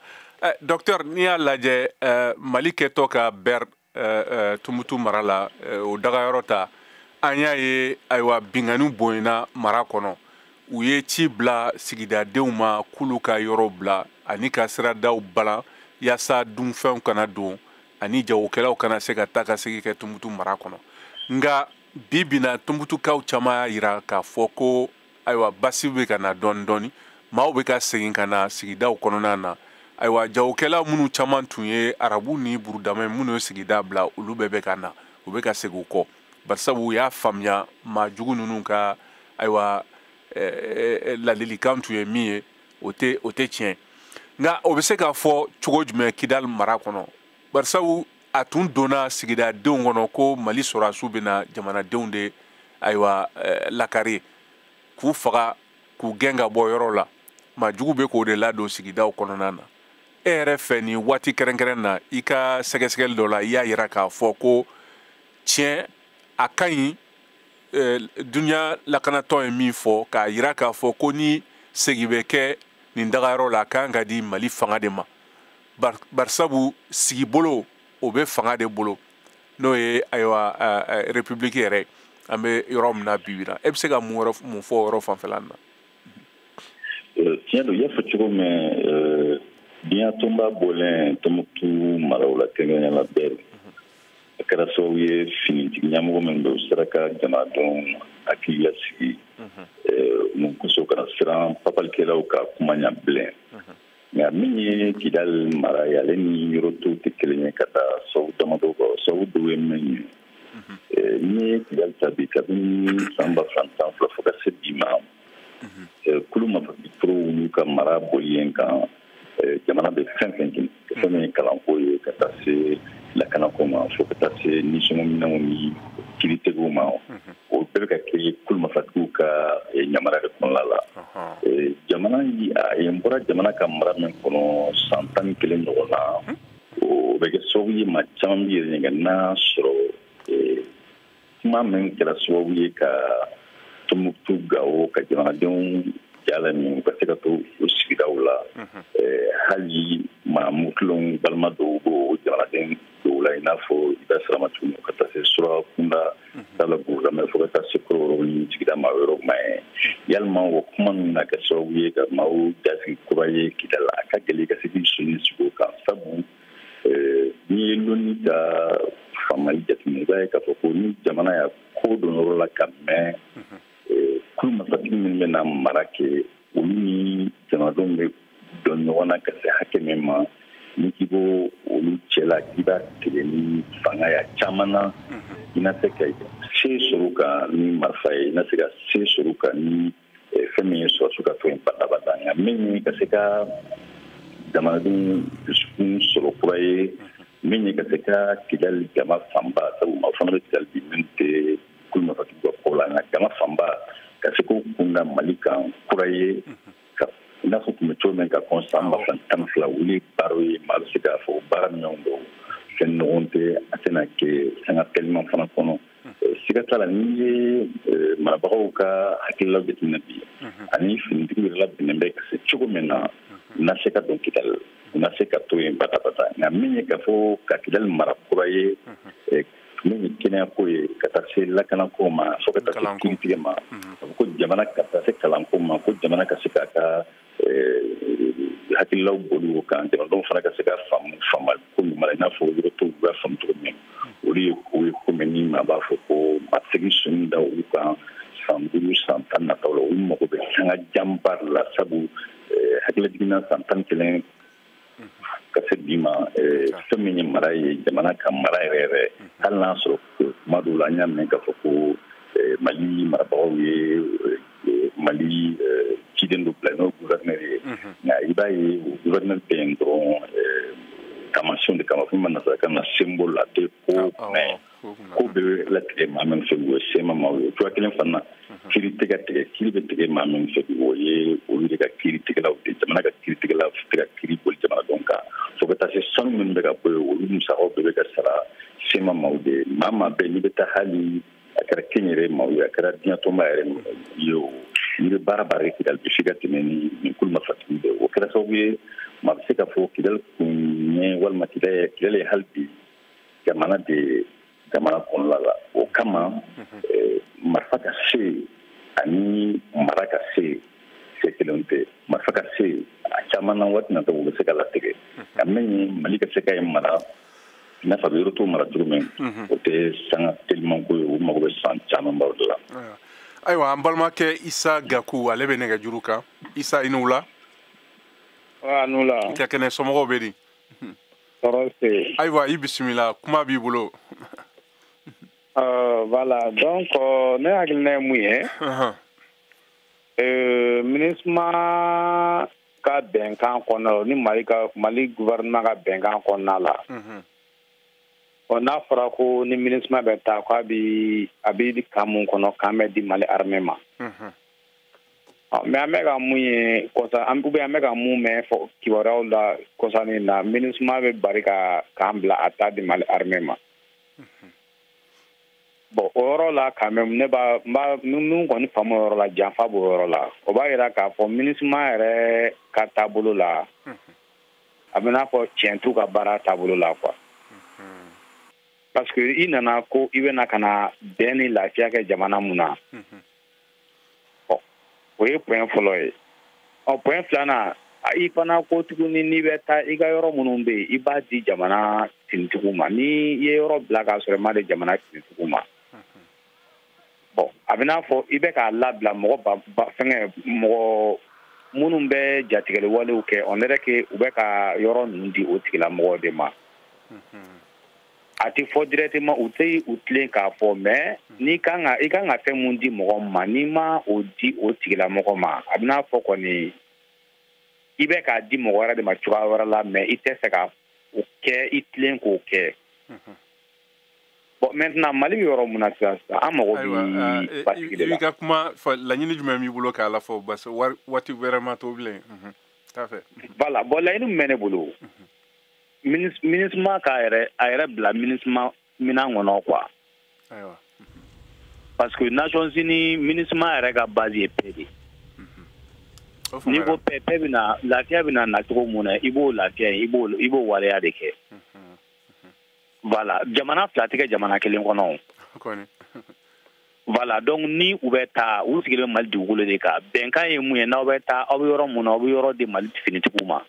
Speaker 4: Docteur n'i y'a lajɛ Mali kɛtɔ ka BER Tumutu mara la o dagayɔrɔ ta an y'a ye ayiwa binkani bonyana mara kɔnɔ u ye ci bila sigidadenw ma k'olu ka yɔrɔ bila ani ka siradaw balan yaasa dunfɛnw kana don ani jagokɛlaw kana se ka taa ka segin kɛ Tumutu mara kɔnɔ nka bi bina Tumutukaw caman y'a yira k'a fɔ ko ayiwa basi bɛ ka na dɔɔni dɔɔni maaw bɛ ka segin ka na sigidaw kɔnɔna na ayiwa jagokɛla minnu caman tun ye arabu ni burudama minnu ye sigida bila olu bɛɛ bɛ ka na u bɛ ka segin u kɔ barisabu u y'a faamuya maa jugu ninnu ka ayiwa ladilikan tun ye min ye o tɛ tiɲɛ nka o bɛ se k'a fɔ cogo jumɛn Kidal mara kɔnɔ barisabu a tun donna sigidadenw kɔnɔ ko Mali sɔrɔdasiw bɛna jamanadenw de ayiwa lakari k'u faga k'u gɛn ka bɔ yɔrɔ la maa jugu bɛ k'o de ladon sigidaw kɔnɔna na e yɛrɛ fɛ nin waati kɛrɛnkɛrɛn na i ka sɛgɛsɛgɛli dɔ la i y'a yira k'a fɔ ko tiɲɛ a ka ɲi dunuya lakanatɔ ye min fɔ k'a yira k'a fɔ ko ni segi bɛ kɛ nin dagayɔrɔ la a kan ka di Mali fanga de ma barisabu sigi bolo o bɛ fanga de bolo n'o ye ayiwa république yɛrɛ an bɛ yɔrɔ min na bi bi la e bɛ se ka mun fɔ o yɔrɔ fanfɛla na.
Speaker 5: Tiɲɛ don i y'a fɔ cogo min diɲɛ tun b'a bɔlen Tumutu maraw la kɛrɛnkɛrɛnnenya la BER a kɛra sababu ye finitigi ɲɛmɔgɔ min bɛ u sera ka jamanadenw hakili lasigi mun kosɔn kana siran papalikɛlaw ka kuma ɲɛ bilen nka min ye Kidal mara ye ale ni yɔrɔ tɔw tɛ kelen ye ka taa sababu damadɔ kɔ sababu dɔw ye min ye n'i ye Kidal ta bi kabini san 2012 fo ka se bi ma kulu mafatigiw n'u ka mara boli yen kan jamana bɛ fɛn fɛn kɛ fɛn min ye kalanko ye ka taa se lakanako ma fo ka taa se nisɔngɔminɛnw ni kiritegiw ma o bɛɛ bɛ ka kɛ kulu mafatigiw ka ɲamara de kɔnɔna la jamana n bɔra jamana ka mara min kɔnɔ san 11 ɲɔgɔn na o bɛ kɛ sababu ye maa caman bɛ yɛrɛ ɲininka n'a sɔrɔ kuma min kɛra sababu ye ka Tumutu Gawo ka jamanadenw jala min ka se ka to o sigidaw la hali maamu kilon balima dɔw b'o jamanaden dɔw la i n'a fɔ i bɛ sirama tuguni ka taa se Surakunda dala burudama fo ka taa se Kɔrɔbɔrɔ ni sigida maa yɔrɔ ma ye yalima o kuma ninnu na kɛ sababu ye ka maaw jasigi kura ye Kidal a ka gɛlɛn ka se k'i sonni sigi o kan sabu n'i ye loni ka faamali jateminɛ i b'a ye k'a fɔ ko ni jamana y'a ko don yɔrɔ la ka mɛn kulu masatigi minnu bɛna mara kɛ olu ni jamanadenw bɛ dɔn ɲɔgɔn na ka se hakɛ min ma ni k'i b'o olu cɛ la k'i b'a tigɛ ni fanga ya caman na i na se ka se sɔrɔ u kan ni marifa ye i na se ka se sɔrɔ u kan ni fɛn min ye sɔrɔsiw ka fɛn badabada nka min ye ka se ka jamanadenw dusukun sɔrɔ kura ye min ye ka se ka Kidal jama fanba sabu maaw fana bɛ Kidal bi min tɛ kulu mafatigiw ka ko la nka jama fanba ka se k'o kunda Mali kan kura ye i n'a fɔ tun bɛ cogo min ka kɔn san 2012 wuli baaraw ye maa bɛ se k'a fɔ baara minnu don fɛn ɲɔgɔn tɛ a tɛna kɛ sanga teliman fana kɔnɔ siga t'a la n'i ye marabagaw ka hakililaw jateminɛ bi ani finitigiw yɛrɛ labɛnnen bɛ ka se cogo min na na se ka don Kidal na se ka to yen badabada nka min ye k'a fɔ ka Kidal mara kura ye min ye kɛnɛyako ye ka taa se lakanako ma fo ka taa se kiiritigɛ ma ko jamana ka taa se kalanko ma ko jamana ka se k'a ka hakililaw boli o kan jamanadenw fana ka se ka faama ko ɲuman na i n'a fɔ yɔrɔ tɔw b'a faamu cogo min olu ye ko ye ko min ni maa b'a fɔ ko ma segin sɔnni da olu kan san 5 san 10 nataw la olu mago bɛ sanga janba la sabu hakilijiginna san 11 ka se bi ma fɛn min ye mara ye jamana ka mara yɛrɛ yɛrɛ hali n'a sɔrɔ kuma dɔw la an y'a mɛn k'a fɔ ko Mali marabagaw ye Mali ciden dɔ bila n'o gouverneur ye nka i b'a ye o gouverneur bɛ yen dɔrɔn taamasiyɛnw de kama fo min ma nasarakan na symbole a tɛ ko mɛn ko be la tigɛ maa min fɛ o ye sema maaw ye cogoya kelen fana kiiri tɛ ka tigɛ kiiri bɛ tigɛ maa min fɛ o ye olu de ka kiiri tigɛlaw de jamana ka kiiri tigɛlaw tɛ ka kiiri boli jamanadenw kan fo ka taa se sanu minnu bɛ ka bɔ yen olu musakaw bɛɛ bɛ ka sara sema maaw de maa maa bɛɛ n'i bɛ taa hali a kɛra kɛnyɛrɛ maaw ye a kɛra diɲɛtɔnba yɛrɛ ye o n'i bɛ baara baara kɛ kidali bɛ se ka tɛmɛ ni kulu ma fatigi bɛɛ o kɛra sababu ye maa bɛ se ka fɔ kidali kun ɲɛ walima kidali ye hali bi jamana kɔnɔla la o kama marifa ka se ani mara ka se kelen tɛ marifa ka se a caman na waati natɔ u bɛ se ka latigɛ ka min ye mali ka se ka ye mara i n'a fɔ a bɛ yɔrɔ t'o mara cogo min o tɛ sanga telimanko ye u mago bɛ san camanbaw de la.
Speaker 4: Ayiwa an balimakɛ Isa Gaku ale bɛ nɛgɛjuru kan Isa i n'u la.
Speaker 11: n'u la.
Speaker 4: I ka kɛnɛ somɔgɔw bɛ di. Ayiwa i bisimila kuma b'i bolo.
Speaker 11: Voilà donc ne hakilina ye mun ye MINUSMA ka bɛnkan kɔnɔna ni Mali gouvernement ka bɛnkan kɔnɔna la n'a fɔra ko ni MINUSMA bɛ taa ko a bɛ kan mun kɔnɔ k'an bɛ di Mali armée ma mais an bɛ ka mun ye an bɛ ka mun mɛn fɔ kibaruyaw la kɔsani na MINUSMA bɛ bari k'an bila a taa di Mali armée ma bon o yɔrɔ la quand même ne b'a min kɔni faamu o yɔrɔ la janfa b'o yɔrɔ la o b'a yira k'a fɔ MINUSMA yɛrɛ ka taabolo la a bɛ n'a fɔ tiɲɛ t'u ka baara taabolo la quoi parce que i nana ko i bɛna ka na bɛn ni lafiya kɛ jamana mun na o ye point fɔlɔ ye point filanan i fana ko tuguni n'i bɛ taa i ka yɔrɔ minnu bɛ yen i b'a di jamana tintigiw ma ni i ye yɔrɔ bila k'a sɔrɔ i ma di jamana tintigiw ma bon a bɛ n'a fɔ i bɛ k'a labila mɔgɔ minnu bɛ jatigɛli walew kɛ on dirait que u bɛ ka yɔrɔ ninnu di o tigilamɔgɔw de ma a tɛ fɔ directement u tɛ u tilen k'a fɔ mais i kan ka fɛn mun di mɔgɔ ma n'i ma o di o tigilamɔgɔ ma a bɛ n'a fɔ kɔni i bɛ k'a di mɔgɔ wɛrɛ de ma cogoya wɛrɛ la mais i tɛ fɛ ka o kɛ i tilen k'o kɛ bon maintenant Mali bɛ yɔrɔ mun na sisan an mago bɛ basigi de la.
Speaker 4: I ka kuma laɲini jumɛn b'i bolo k'a lafɔ parce que waati wɛrɛ ma to bilen t'a fɛ.
Speaker 11: Voilà bon laɲini min bɛ ne bolo MINUSMA a yɛrɛ bila MINUSMA minan kɔnɔ quoi parce que Nations Unies MINUSMA yɛrɛ ka base ye paix de n'i ko paix bɛna lafiya bɛna na cogo mun na i b'o lafiya i b'o waleya de kɛ voilà jamana fila tɛ kɛ jamana kelen kɔnɔ voilà donc ni u bɛ taa u sigilen Mali dugukolo de kan bɛnkan ye mun ye n'aw bɛ taa aw bɛ yɔrɔ mun na aw bɛ yɔrɔ di Mali finitigiw ma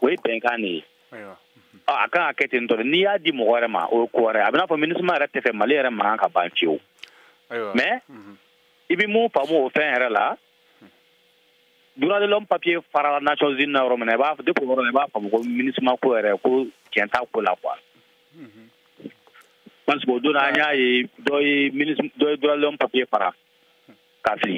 Speaker 11: o ye bɛnkan de ye a kan ka kɛ ten tɔ n'i y'a di mɔgɔ wɛrɛ ma o ye ko wɛrɛ a bɛ n'a fɔ MINUSMA yɛrɛ tɛ fɛ Mali yɛrɛ mankan ka ban fiyewu mais i bɛ mun faamu o fɛn yɛrɛ la droit de l'homme papier fara Nations Unies na yɔrɔ min na i b'a faamu ko MINUSMA ko yɛrɛ ko tiɲɛ t'a ko la quoi parce que o don an y'a ye dɔ ye droit de l'homme papier fara ka fili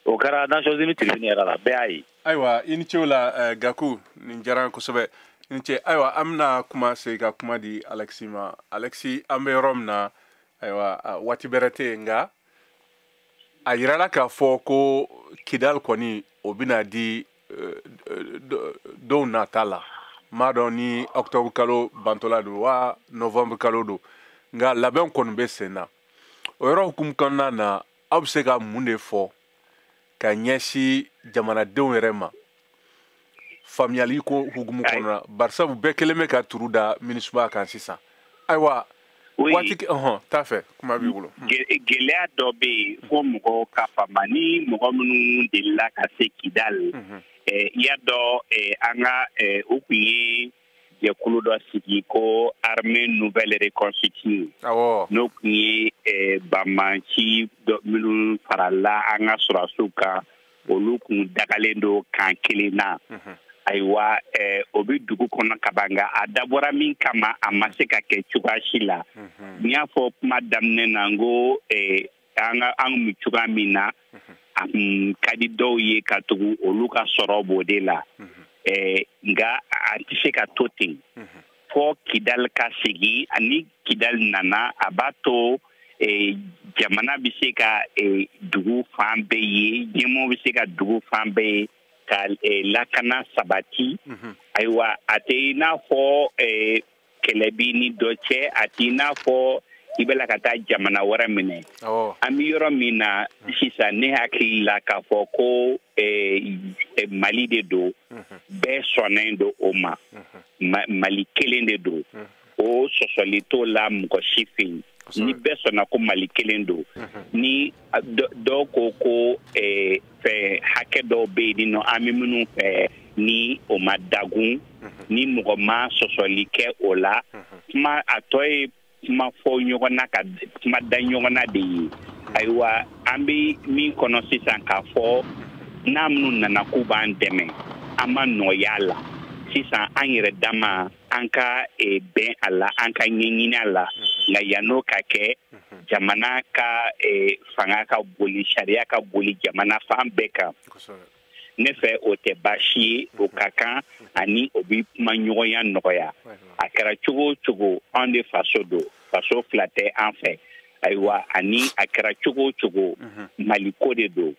Speaker 11: o kɛra Nations Unies tribune yɛrɛ la bɛɛ y'a ye.
Speaker 4: Ayiwa i ni ce o la Gaku nin diyara n kosɛbɛ i ni ce ayiwa an bɛna kuma segin ka kuma di Alexis ma Alexis an bɛ yɔrɔ min na ayiwa waati bɛrɛ tɛ yen nka a yirala k'a fɔ ko Kidal kɔni o bɛna di dɔw nata la m'a dɔn ni octobre kalo bantɔla don wa novembre kalo don nka labɛn kɔni bɛ sen na o yɔrɔ hukumu kɔnɔna na aw bɛ se ka mun de fɔ ka ɲɛsin jamanadenw yɛrɛ ma faamuyali ko hukumu kɔnɔna na barisabu bɛɛ kelen bɛ ka turu da MINUSMA kan sisan ayiwa waati t'a fɛ kuma b'i bolo.
Speaker 10: Gɛlɛya dɔ bɛ yen fo mɔgɔw ka faamu ni mɔgɔ minnu delila ka se Kidal i y'a dɔn an ka o tun ye jɛkulu dɔ sigi ko armée nouvelle reconstituée n'o tun ye banmanci minnu farala an ka sɔrɔdasiw kan olu kun dagalen don kan kelen na ayiwa o bɛ dugu kɔnɔ ka ban nka a dabɔra min kama a ma se ka kɛ cogoya si la n y'a fɔ kuma daminɛ na n ko an bɛ cogoya min na a kun ka di dɔw ye ka tugu olu ka sɔrɔ b'o de la nka a tɛ se ka to ten fɔ Kidal ka segin ani Kidal nana a b'a to jamana bɛ se ka dugu fan bɛɛ ye ɲɛmɔgɔ bɛ se ka dugu fan bɛɛ ye ka lakana sabati ayiwa a tɛ i n'a fɔ kɛlɛ b'i ni dɔ cɛ a tɛ i n'a fɔ i bɛ la ka taa jamana wɛrɛ minɛ an bɛ yɔrɔ min na sisan ne hakili la k'a fɔ ko Mali de don bɛɛ sɔnnen don o ma Mali kelen de don o sɔsɔli t'o la mɔgɔ si fɛ yen ni bɛɛ sɔnna ko Mali kelen don ni dɔw ko fɛ hakɛ dɔw bɛ yen nɔ an bɛ minnu fɛ ni o ma dagun ni mɔgɔ ma sɔsɔli kɛ o la kuma a tɔ ye kuma fɔ ɲɔgɔn na ka kuma da ɲɔgɔn na de ye ayiwa an bɛ min kɔnɔ sisan k'a fɔ n'a minnu nana k'u b'an dɛmɛ an ma nɔya la sisan an yɛrɛ dama an ka bɛn a la an ka ɲɛɲini a la nka yan'o ka kɛ jamana ka fanga ka boli sariya ka boli jamana fan bɛɛ kan ne fɛ o tɛ baasi ye o ka kan ani o bɛ kuma ɲɔgɔnya nɔgɔya a kɛra cogo o cogo an de faso don faso fila tɛ an fɛ ayiwa ani a kɛra cogo o cogo Mali ko de don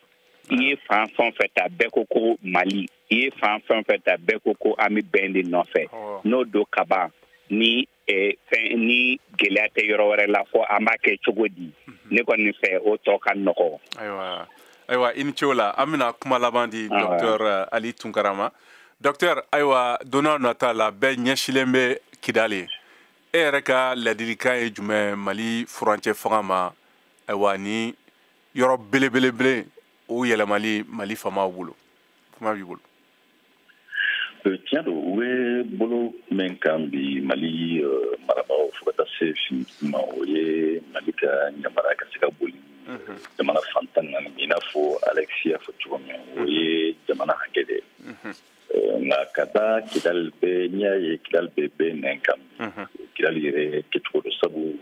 Speaker 10: i ye fan fɛn o fɛn ta bɛɛ ko ko Mali i ye fan fɛn o fɛn ta bɛɛ ko ko an bɛ bɛn de nɔfɛ n'o don ka ban ni ni gɛlɛya tɛ yɔrɔ wɛrɛ la fɔ an b'a kɛ cogo di ne kɔni fɛ o tɔ ka nɔgɔ.
Speaker 4: Ayiwa i ni ce o la an bɛna kuma laban di Dr Ali Tunkara ma Docteur ayiwa don n'a nata la bɛɛ ɲɛsilen bɛ Kidali e yɛrɛ ka ladilikan ye jumɛn Mali furancɛ fanga ma ayiwa ni yɔrɔ belebelebele o yɛlɛmali Mali faamaw bolo kuma b'i bolo.
Speaker 5: Tiɲɛ don u bɛ bolo min kan bi Mali marabagaw fo ka taa se fini ma o ye Mali ka ɲamara ka se ka boli jamana fantan naani i n'a fɔ Alexis y'a fɔ cogo min o ye jamana hakɛ de nka ka taa Kidali bɛɛ n'i y'a ye Kidali bɛɛ nɛn kan Kidali yɛrɛ kɛcogo don sabu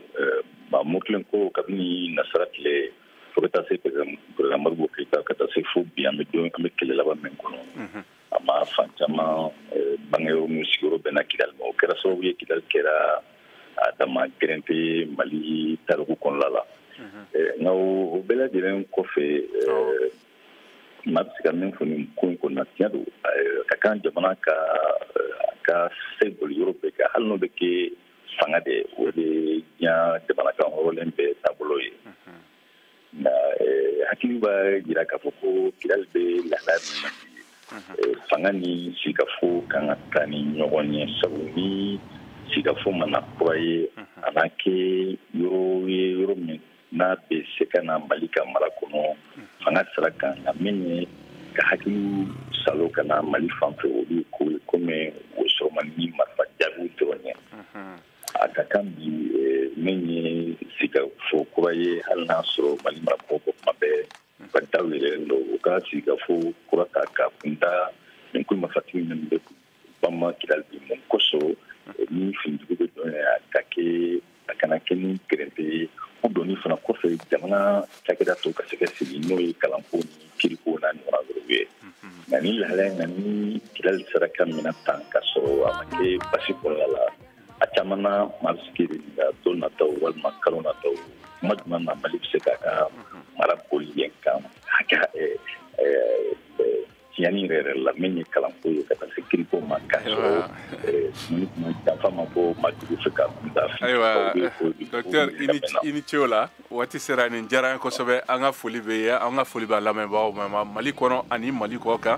Speaker 5: maa mɔkelen ko kabini nasara tile fo ka taa se président Modibo Keyita ka taa se fo bi an bɛ kɛlɛ laban min kɔnɔ a ma fan caman bangew n'u sigiyɔrɔ bɛnna Kidali ma o kɛra sababu ye Kidali kɛra a dama gɛrɛnte Mali tariku kɔnɔna la nka o bɛɛ lajɛlen kɔfɛ maa bɛ se ka min fɔ nin ko in kɔnɔna tiɲɛ don ka kan jamana ka se boli yɔrɔ bɛɛ kan hali n'o bɛ kɛ fanga de o de diɲɛ jamanakan hɔrɔnlen bɛɛ taabolo ye nka hakili b'a jira k'a fɔ ko Kidali bɛ lahalaya min na fanga ni sigikafo kan ka taa ni ɲɔgɔn ye sabu ni sigikafo mana kura ye a n'a kɛ yɔrɔ ye yɔrɔ min n'a bɛ se ka na Mali ka mara kɔnɔ fanga sira kan nka min ye ka hakili salo ka na Mali fan fɛ olu ye ko ye komi o sɔrɔ man ni marifa jaabiw dɔrɔn ye a ka kan bi min ye sigikafo kura ye hali n'a sɔrɔ Mali marabagaw ko kuma bɛɛ ka daw yɛrɛ don u ka sigikafo kura ta ka kunda nin ko mafatigi minnu bɛ bama Kidali bi mun kosɔn ni finitigiw bɛ dɔn a kana kɛ ni gɛrɛnte ye o doni fana kɔfɛ jamana cakɛda tɔw ka se ka sigi n'o ye kalanko ni kiriko n'a ɲɔgɔnna dɔrɔn ye nka ni lahalaya nka ni Kidali sera ka minɛ tan ka sɔrɔ a ma kɛ basi kɔnɔna la a caman na maa bɛ se k'i ɲininka don nataw walima kalo nataw kuma jumɛn na Mali bɛ se k'a ka mara boli yen kan tiɲɛni yɛrɛ la min ye kalanko ye ka taa se kiriko ma k'a sɔrɔ janfa ma bɔ maajugu fɛ ka kunda
Speaker 4: ayiwa Docteur i ni ce o la waati sera nin diyara an ye kosɛbɛ an ka foli bɛ ye an ka foli b'a lamɛnbagaw ma Mali kɔnɔ ani Mali kɔ kan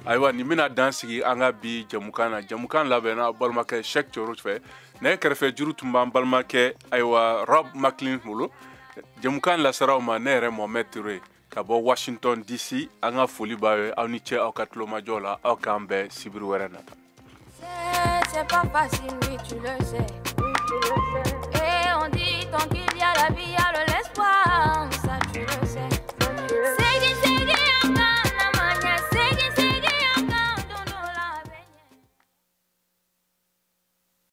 Speaker 4: ayiwa nin bɛna dan sigi an ka bi jamukan na jamukan labɛnna balimakɛ Cheikh Thioro fɛ nɛgɛ kɛrɛfɛ juru tun b'an balimakɛ ayiwa Rob Macklin bolo jamukan lasaraw ma ne yɛrɛ Mohamed Touré ka bɔ Washington DC an ka foli b'a ye aw ni ce aw ka tulomajɔ la aw k'an bɛn sibiri wɛrɛ nata.
Speaker 3: C'est pas facile, oui tu le sais. Et on dit tant qu'il y